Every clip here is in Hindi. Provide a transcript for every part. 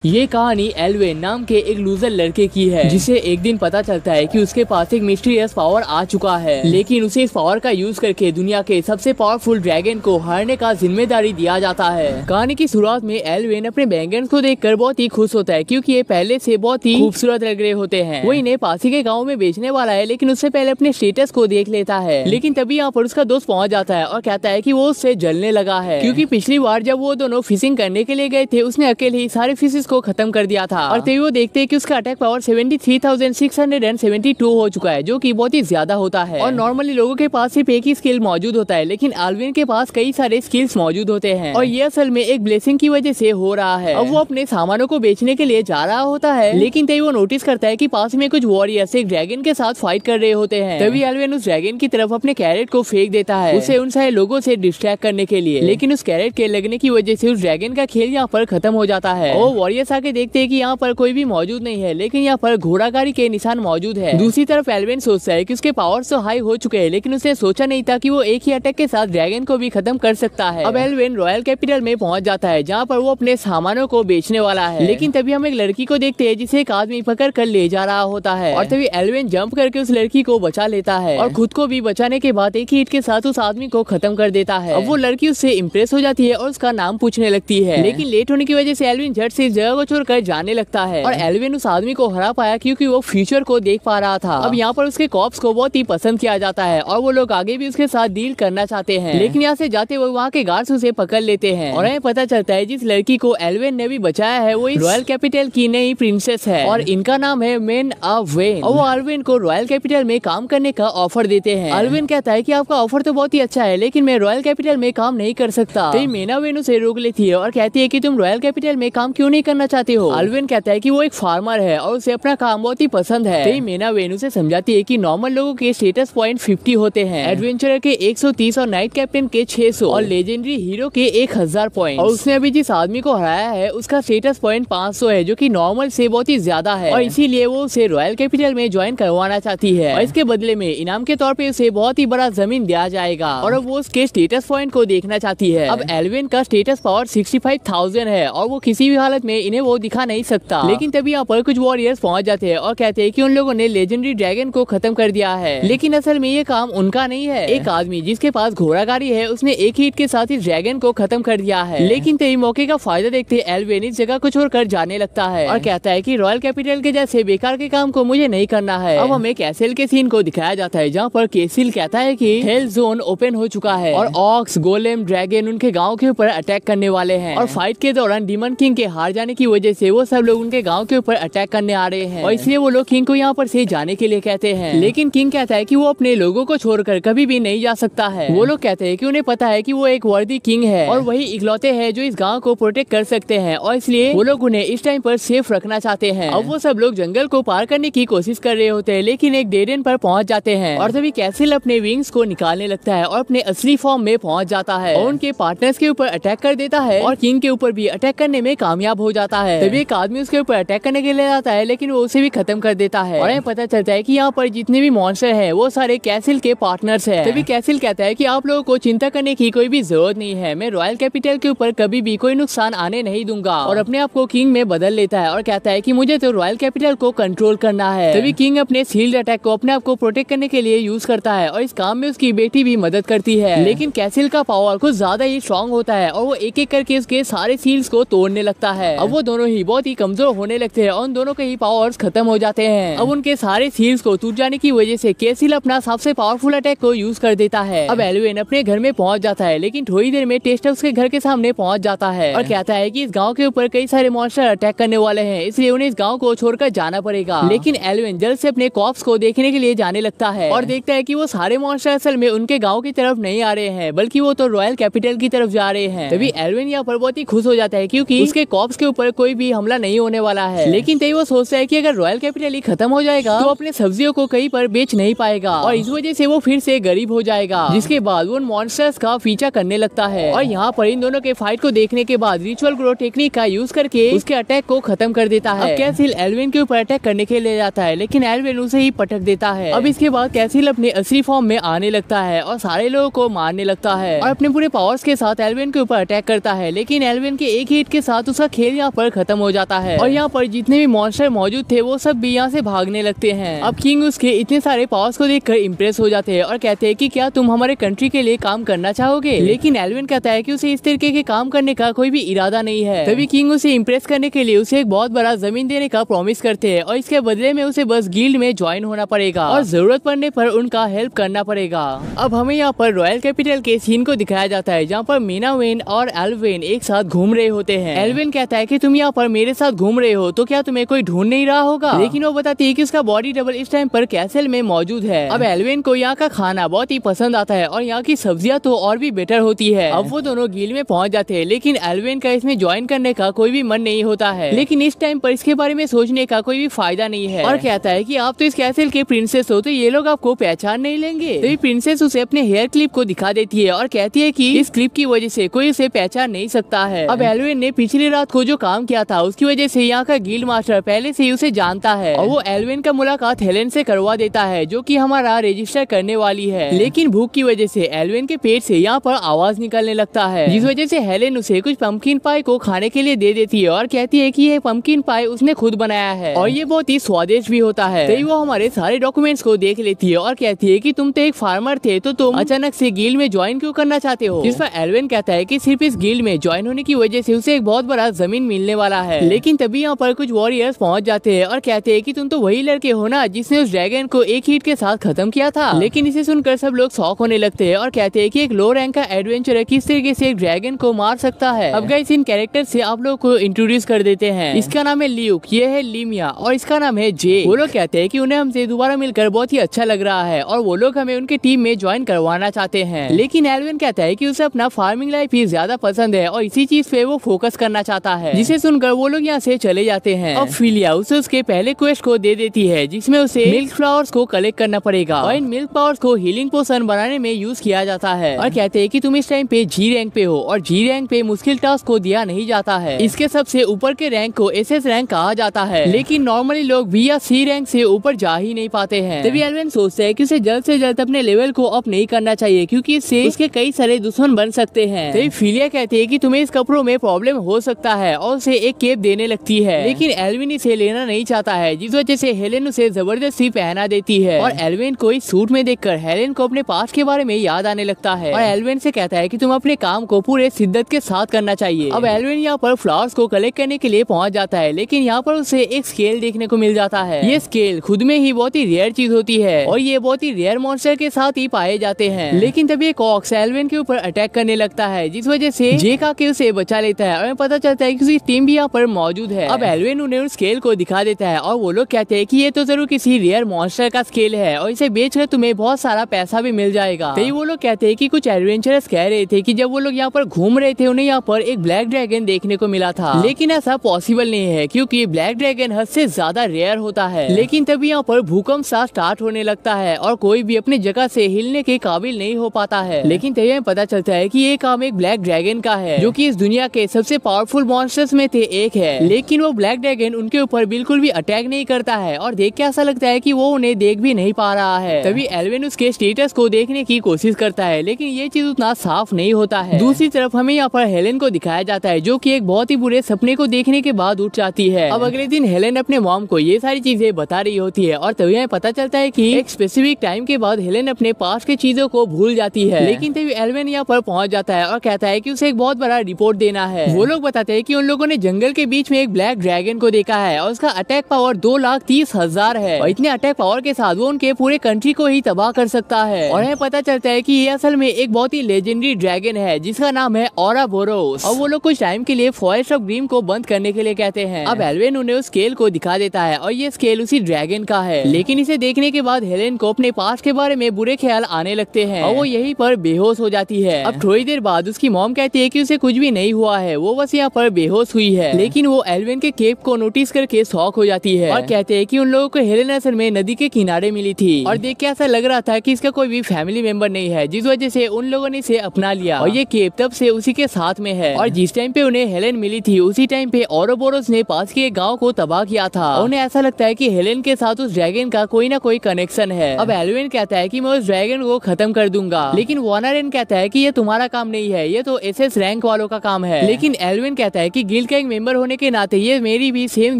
ये कहानी एल्वेन नाम के एक लूजर लड़के की है, जिसे एक दिन पता चलता है कि उसके पास एक मिस्टीरियस पावर आ चुका है, लेकिन उसे इस पावर का यूज करके दुनिया के सबसे पावरफुल ड्रैगन को हारने का जिम्मेदारी दिया जाता है। कहानी की शुरुआत में एल्वेन अपने बैंगन को देखकर बहुत ही खुश होता है, क्योंकि ये पहले से बहुत ही खूबसूरत लग रहे होते हैं। वो इन्हें पास ही के गाँव में बेचने वाला है, लेकिन उससे पहले अपने स्टेटस को देख लेता है। लेकिन तभी यहाँ पर उसका दोस्त पहुँच जाता है और कहता है कि वो उससे जलने लगा है, क्योंकि पिछली बार जब वो दोनों फिशिंग करने के लिए गए थे उसने अकेले ही सारे फिशेस को खत्म कर दिया था। और तभी वो देखते हैं कि उसका अटैक पावर 73,672 हो चुका है, जो कि बहुत ही ज्यादा होता है। और नॉर्मली लोगों के पास सिर्फ एक ही स्किल मौजूद होता है, लेकिन एल्वेन के पास कई सारे स्किल्स मौजूद होते हैं, और ये असल में एक ब्लेसिंग की वजह से हो रहा है। अब वो अपने सामानों को बेचने के लिए जा रहा होता है, लेकिन तभी वो नोटिस करता है कि पास में कुछ वॉरियर्स एक ड्रैगन के साथ फाइट कर रहे होते हैं। तभी एल्वेन उस ड्रैगन की तरफ अपने कैरेट को फेंक देता है, उसे उन सारे लोगों से डिस्ट्रैक्ट करने के लिए। लेकिन उस कैरेट के लगने की वजह से उस ड्रैगन का खेल यहाँ पर खत्म हो जाता है। और वॉरियर्स आके देखते हैं कि यहाँ पर कोई भी मौजूद नहीं है, लेकिन यहाँ पर घोड़ागाड़ी के निशान मौजूद है। दूसरी तरफ एल्वेन सोचता है कि उसके पावर्स तो हाई हो चुके हैं, लेकिन उसने सोचा नहीं था कि वो एक ही अटैक के साथ ड्रैगन को भी खत्म कर सकता है। अब एल्वेन रॉयल कैपिटल में पहुंच जाता है, जहाँ पर वो अपने सामानों को बेचने वाला है। लेकिन तभी हम एक लड़की को देखते हैं जिसे एक आदमी पकड़ कर ले जा रहा होता है, और तभी एल्वेन जंप करके उस लड़की को बचा लेता है, और खुद को भी बचाने के बाद एक ही हिट के साथ उस आदमी को खत्म कर देता है। अब वो लड़की उससे इम्प्रेस हो जाती है और उसका नाम पूछने लगती है, लेकिन लेट होने की वजह से एल्वेन झट से इस जगह को छोड़कर जाने लगता है। और एल्वेन उस आदमी को हरा पाया क्योंकि वो फ्यूचर को देख पा रहा था। अब यहाँ पर उसके कॉप्स को बहुत ही पसंद किया जाता है, और वो लोग आगे भी उसके साथ डील करना चाहते हैं। लेकिन यहाँ से जाते हुए वहाँ के गार्ड्स उसे पकड़ लेते हैं, और हमें पता चलता है जिस लड़की को एल्वेन ने भी बचाया है वो इस रॉयल कैपिटल की नई प्रिंसेस है, और इनका नाम है मेन वेन। और वो एल्वेन को रॉयल कैपिटल में काम करने का ऑफर देते हैं। एल्वेन कहता है कि आपका ऑफर तो बहुत ही अच्छा है, लेकिन मैं रॉयल कैपिटल में काम नहीं कर सकता। तो मेना वेन उसे रोक लेती है और कहती है कि तुम रॉयल कैपिटल में काम क्यों नहीं करना चाहते हो। एल्वेन कहता है कि वो एक फार्मर है और उसे अपना काम बहुत ही पसंद है। तो मेना वेन उसे समझाती है कि नॉर्मल लोगों के स्टेटस पॉइंट 50 होते हैं, एडवेंचरर के 130 और नाइट कैप्टन के 600 और लेजेंडरी हीरो के 1000 पॉइंट। और उसने अभी जिस आदमी को हराया है उसका स्टेटस पॉइंट 500 है, जो कि नॉर्मल से बहुत ही ज्यादा है, और इसीलिए वो उसे रॉयल कैपिटल में ज्वाइन करवाना चाहती है। और इसके बदले में इनाम के तौर पे उसे बहुत ही बड़ा जमीन दिया जाएगा, और अब वो उसके स्टेटस पॉइंट को देखना चाहती है। अब एल्वेन का स्टेटस पावर 65,000 है, और वो किसी भी हालत में इन्हें वो दिखा नहीं सकता। लेकिन तभी यहाँ पर कुछ वॉरियर्स पहुंच जाते हैं और कहते हैं कि उन लोगों ने लेजेंडरी ड्रैगन को खत्म कर दिया है, लेकिन असल में ये काम उनका नहीं है। एक आदमी जिसके पास घोड़ागाड़ी है उसने एक हिट के साथ इस ड्रैगन को खत्म कर दिया है। लेकिन तभी मौके का फायदा देखते एल्वेन इस जगह को छोड़कर जाने लगता है, और कहता है कि रॉयल कैपिटल के जैसे बेकार के काम को मुझे नहीं करना है। अब हमें कैसल के सीन को दिखाया जाता है, जहाँ पर केसिल कहता है कि हेल जोन ओपन हो चुका है, और ऑक्स गोलेम ड्रैगन उनके गाँव के ऊपर अटैक करने वाले हैं। और फाइट के दौरान डीमन किंग के हार जाने की वजह से वो सब लोग उनके गांव के ऊपर अटैक करने आ रहे हैं, और इसलिए वो लोग किंग को यहाँ पर से जाने के लिए कहते हैं। लेकिन किंग कहता है कि वो अपने लोगों को छोड़कर कभी भी नहीं जा सकता है। वो लोग कहते हैं कि उन्हें पता है कि वो एक वर्दी किंग है, और वही इकलौते हैं जो इस गांव को प्रोटेक्ट कर सकते हैं, और इसलिए वो लोग उन्हें इस टाइम पर सेफ रखना चाहते हैं। अब वो सब लोग जंगल को पार करने की कोशिश कर रहे होते हैं, लेकिन एक डेड एंड पर पहुंच जाते हैं, और तभी कैसल अपने विंग्स को निकालने लगता है और अपने असली फॉर्म में पहुंच जाता है, और उनके पार्टनर्स के ऊपर अटैक कर देता है, और किंग के ऊपर भी अटैक करने में कामयाब हो जाता है। तभी एक आदमी उसके ऊपर अटैक करने के लिए आता है, लेकिन वो उसे भी खत्म कर देता है, और हमें पता चलता है कि यहाँ पर जितने भी मॉन्स्टर हैं वो सारे कैसल के पार्टनर्स हैं। तभी कैसल कहता है कि आप लोगों को चिंता करने की कोई भी जरूरत नहीं है, मैं रॉयल कैपिटल के ऊपर कभी भी कोई नुकसान आने नहीं दूंगा, और अपने आप को किंग में बदल लेता है, और कहता है कि मुझे तो रॉयल कैपिटल को कंट्रोल करना है। तभी किंग अपने शील्ड अटैक को अपने आप को प्रोटेक्ट करने के लिए यूज करता है, और इस काम में उसकी बेटी भी मदद करती है। लेकिन कैसल का पावर कुछ ज्यादा ही स्ट्रॉन्ग होता है, और वो एक एक करके उसके सारे सील्स को तोड़ने लगता है। अब वो दोनों ही बहुत ही कमजोर होने लगते हैं, और उन दोनों के ही पावर्स खत्म हो जाते हैं। अब उनके सारे सील्स को टूट जाने की वजह से कैसल अपना सबसे पावरफुल अटैक को यूज कर देता है। अब एल्वेन अपने घर में पहुंच जाता है, लेकिन थोड़ी देर में टेस्टर उसके घर के सामने पहुंच जाता है, और कहता है कि इस गांव के ऊपर कई सारे मॉन्स्टर अटैक करने वाले हैं, इसलिए उन्हें इस गांव को छोड़कर जाना पड़ेगा। लेकिन एल्वेन जल्द से अपने कॉप्स को देखने के लिए जाने लगता है, और देखता है कि वो सारे मॉन्स्टर असल में उनके गाँव की तरफ नहीं आ रहे हैं, बल्कि वो तो रॉयल कैपिटल की तरफ जा रहे हैं। तभी एल्वेन यहाँ पर बहुत ही खुश हो जाता है, क्योंकि उसके कॉप्स के ऊपर कोई भी हमला नहीं होने वाला है। लेकिन तभी वो सोचता है कि अगर रॉयल कैपिटल ही खत्म हो जाएगा तो अपने सब्जियों को कहीं पर बेच नहीं पाएगा, और इस वजह से वो फिर से गरीब हो जाएगा। जिसके बाद वो मॉन्स्टर्स का पीछा करने लगता है, और यहाँ पर इन दोनों के फाइट को देखने के बाद रिचुअल ग्रो टेक्निक का यूज करके उसके अटैक को खत्म कर देता है। अब कैसिल एल्वेन के ऊपर अटैक करने के लिए जाता है, लेकिन एल्वेन उसे ही पटक देता है। अब इसके बाद कैसिल अपने असली फॉर्म में आने लगता है, और सारे लोगों को मारने लगता है, और अपने पूरे पावर्स के साथ एल्वेन के ऊपर अटैक करता है। लेकिन एल्वेन के एक हिट के साथ उसका खेल यहाँ पर खत्म हो जाता है और यहाँ पर जितने भी मॉन्स्टर मौजूद थे वो सब भी यहाँ से भागने लगते हैं। अब किंग उसके इतने सारे पावर्स को देखकर इम्प्रेस हो जाते हैं और कहते हैं कि क्या तुम हमारे कंट्री के लिए काम करना चाहोगे, लेकिन एल्विन कहता है कि उसे इस तरीके के काम करने का कोई भी इरादा नहीं है। तभी किंग उसे इम्प्रेस करने के लिए उसे एक बहुत बड़ा जमीन देने का प्रॉमिस करते हैं और इसके बदले में उसे बस गिल्ड में ज्वाइन होना पड़ेगा और जरूरत पड़ने पर उनका हेल्प करना पड़ेगा। अब हमें यहाँ पर रॉयल कैपिटल के सीन को दिखाया जाता है जहाँ पर मीना वेन और एल्विन एक साथ घूम रहे होते हैं। एल्विन कहता है कि तुम यहाँ पर मेरे साथ घूम रहे हो तो क्या तुम्हें कोई ढूंढ नहीं रहा होगा, लेकिन वो बताती है कि उसका बॉडी डबल इस टाइम पर कैसल में मौजूद है। अब एल्विन को यहाँ का खाना बहुत ही पसंद आता है और यहाँ की सब्जियाँ तो और भी बेटर होती है। अब वो दोनों गिल्ड में पहुँच जाते हैं, लेकिन एल्विन का इसमें ज्वाइन करने का कोई भी मन नहीं होता है। लेकिन इस टाइम पर इसके बारे में सोचने का कोई भी फायदा नहीं है और कहता है कि आप तो इस कैसल के प्रिंसेस हो तो ये लोग आपको पहचान नहीं लेंगे। तो ये प्रिंसेस उसे अपने हेयर क्लिप को दिखा देती है और कहती है कि इस क्लिप की वजह से कोई उसे पहचान नहीं सकता है। अब एल्विन ने पिछली रात को जो काम किया था उसकी वजह से यहाँ का गिल्ड मास्टर पहले से ही उसे जानता है और वो एल्विन का मुलाकात हेलेन से करवा देता है जो कि हमारा रजिस्टर करने वाली है। लेकिन भूख की वजह से एल्विन के पेट से यहाँ पर आवाज निकलने लगता है, जिस वजह से हेलेन उसे कुछ पंपकिन पाई को खाने के लिए दे देती है और कहती है कि ये पंपकिन पाई उसने खुद बनाया है और ये बहुत ही स्वादिष्ट भी होता है। तो वो हमारे सारे डॉक्यूमेंट्स को देख लेती है और कहती है कि तुम तो एक फार्मर थे तो तुम अचानक से गिल्ड में ज्वाइन क्यों करना चाहते हो। जिस पर एल्विन कहता है कि सिर्फ इस गिल्ड में ज्वाइन होने की वजह से उसे एक बहुत बड़ा जमीन मिलने वाला है। लेकिन तभी यहाँ पर कुछ वॉरियर्स पहुँच जाते हैं और कहते हैं कि तुम तो वही लड़के हो ना जिसने उस ड्रैगन को एक हीट के साथ खत्म किया था। लेकिन इसे सुनकर सब लोग शॉक होने लगते हैं और कहते हैं कि एक लो रैंक का एडवेंचरर किस तरीके से एक ड्रैगन को मार सकता है। अब गाइस इन कैरेक्टर से आप लोग को इंट्रोड्यूस कर देते हैं। इसका नाम है ल्यूक, ये है लीमिया और इसका नाम है जे। वो लोग कहते हैं कि उन्हें हमसे दोबारा मिलकर बहुत ही अच्छा लग रहा है और वो लोग हमें उनके टीम में ज्वाइन करवाना चाहते हैं। लेकिन एल्विन कहता है कि उसे अपना फार्मिंग लाइफ ही ज्यादा पसंद है और इसी चीज पे वो फोकस करना चाहता है, जिसे सुनकर वो लोग यहाँ से चले जाते हैं। अब फिलिया उसे उसके पहले क्वेस्ट को दे देती है जिसमें उसे मिल्क फ्लावर्स को कलेक्ट करना पड़ेगा और इन मिल्क पावर्स को हीलिंग पोशन बनाने में यूज किया जाता है और कहते हैं कि तुम इस टाइम पे जी रैंक पे हो और जी रैंक पे मुश्किल टास्क को दिया नहीं जाता है। इसके सबसे ऊपर के रैंक को एसएस रैंक कहा जाता है, लेकिन नॉर्मली लोग बी या सी रैंक से ऊपर जा ही नहीं पाते हैं। तभी एल्विन सोचता है कि उसे जल्द से जल्द अपने लेवल को अप नहीं करना चाहिए क्योंकि इससे उसके कई सारे दुश्मन बन सकते हैं। तभी फिलिया कहती है कि तुम्हें इस कपड़ों में प्रॉब्लम हो सकता है और उसे एक केप देने लगती है, लेकिन एल्विन इसे लेना नहीं चाहता है, जिस वजह से हेलेन उसे जबरदस्ती पहना देती है और एल्विन को इस सूट में देखकर हेलेन को अपने पास्ट के बारे में याद आने लगता है और एल्विन से कहता है कि तुम अपने काम को पूरे शिद्दत के साथ करना चाहिए। अब एल्विन यहाँ पर फ्लावर्स को कलेक्ट करने के लिए पहुँच जाता है, लेकिन यहाँ पर उसे एक स्केल देखने को मिल जाता है। ये स्केल खुद में ही बहुत ही रेयर चीज होती है और ये बहुत ही रेयर मॉन्स्टर के साथ ही पाए जाते हैं। लेकिन तभी एक ऑक्स एल्विन के ऊपर अटैक करने लगता है, जिस वजह से जेक आके उसे बचा लेता है और पता चलता है कि उसकी टीम भी यहाँ पर मौजूद है। अब एल्विन उन्हें उस स्केल को दिखा देता है और वो लोग कहते हैं कि ये तो जरूर किसी रेयर मॉन्स्टर का स्केल है और इसे बेचकर तुम्हें बहुत सारा पैसा भी मिल जाएगा। तो वो लोग कहते हैं कि कुछ एडवेंचरर्स कह रहे थे कि जब वो लोग यहाँ पर घूम रहे थे उन्हें यहाँ पर एक ब्लैक ड्रैगन देखने को मिला था, लेकिन ऐसा पॉसिबल नहीं है क्योंकि ब्लैक ड्रैगन हद से ज्यादा रेयर होता है। लेकिन तभी यहाँ पर भूकंप सा स्टार्ट होने लगता है और कोई भी अपनी जगह से हिलने के काबिल नहीं हो पाता है। लेकिन तभी हमें पता चलता है कि ये काम एक ब्लैक ड्रैगन का है जो कि इस दुनिया के सबसे पावरफुल मॉन्स्टर्स में से एक है। लेकिन वो ब्लैक ड्रैगन उनके ऊपर बिल्कुल भी अटैक नहीं करता है और देख के ऐसा लगता है कि वो उन्हें देख भी नहीं पा रहा है। तभी एल्विन उसके स्टेटस को देखने की कोशिश करता है, लेकिन ये चीज उतना साफ नहीं होता है। दूसरी तरफ हमें यहाँ पर हेलेन को दिखाया जाता है जो कि एक बहुत ही बुरे सपने को देखने के बाद उठ जाती है। अब अगले दिन हेलेन अपने मॉम को ये सारी चीजें बता रही होती है और तभी हमें पता चलता है कि एक स्पेसिफिक टाइम के बाद हेलेन अपने पास की चीजों को भूल जाती है। लेकिन तभी एल्विन यहाँ पर पहुंच जाता है और कहता है कि उसे एक बहुत बड़ा रिपोर्ट देना है। वो लोग बताते हैं कि उन लोगों ने जंगल के बीच में एक ब्लैक ड्रैगन को देखा है और उसका अटैक पावर 2,30,000 है और इतने अटैक पावर के साथ वो उनके पूरे कंट्री को ही तबाह कर सकता है। और हमें पता चलता है कि ये असल में एक बहुत ही लेजेंडरी ड्रैगन है जिसका नाम है औराबोरोस और वो लोग कुछ टाइम के लिए फॉरेस्ट ऑफ ग्रीम को बंद करने के लिए कहते हैं। अब एल्विन उन्हें उस स्केल को दिखा देता है और ये स्केल उसी ड्रैगन का है, लेकिन इसे देखने के बाद हेलेन को अपने पास्ट के बारे में बुरे ख्याल आने लगते हैं और वो यहीं पर बेहोश हो जाती है। अब थोड़ी देर बाद उसकी मॉम कहती है कि उसे कुछ भी नहीं हुआ है, वो बस यहाँ पर बेहोश हुई है। लेकिन वो एल्विन के केप को नोटिस करके शॉक हो जाती है और कहते हैं कि उन लोगों को हेलेन असल में नदी के किनारे मिली थी और देख के ऐसा लग रहा था कि इसका कोई भी फैमिली मेंबर नहीं है, जिस वजह से उन लोगों ने इसे अपना लिया और ये केप तब से उसी के साथ में है। और जिस टाइम पे उन्हें हेलेन मिली थी उसी टाइम पे औरोबोरोस ने पास के गाँव को तबाह किया था और उन्हें ऐसा लगता है कि हेलेन के साथ उस ड्रैगन का कोई ना कोई कनेक्शन है। अब एल्विन कहता है कि मैं उस ड्रैगन को खत्म कर दूंगा, लेकिन वानारेन कहता है कि ये तुम्हारा काम नहीं है, ये तो एसएस रैंक वालों का काम है। लेकिन एल्विन कहता है कि गिल्ड का एक मेंबर होने के नाते ये मेरी भी सेम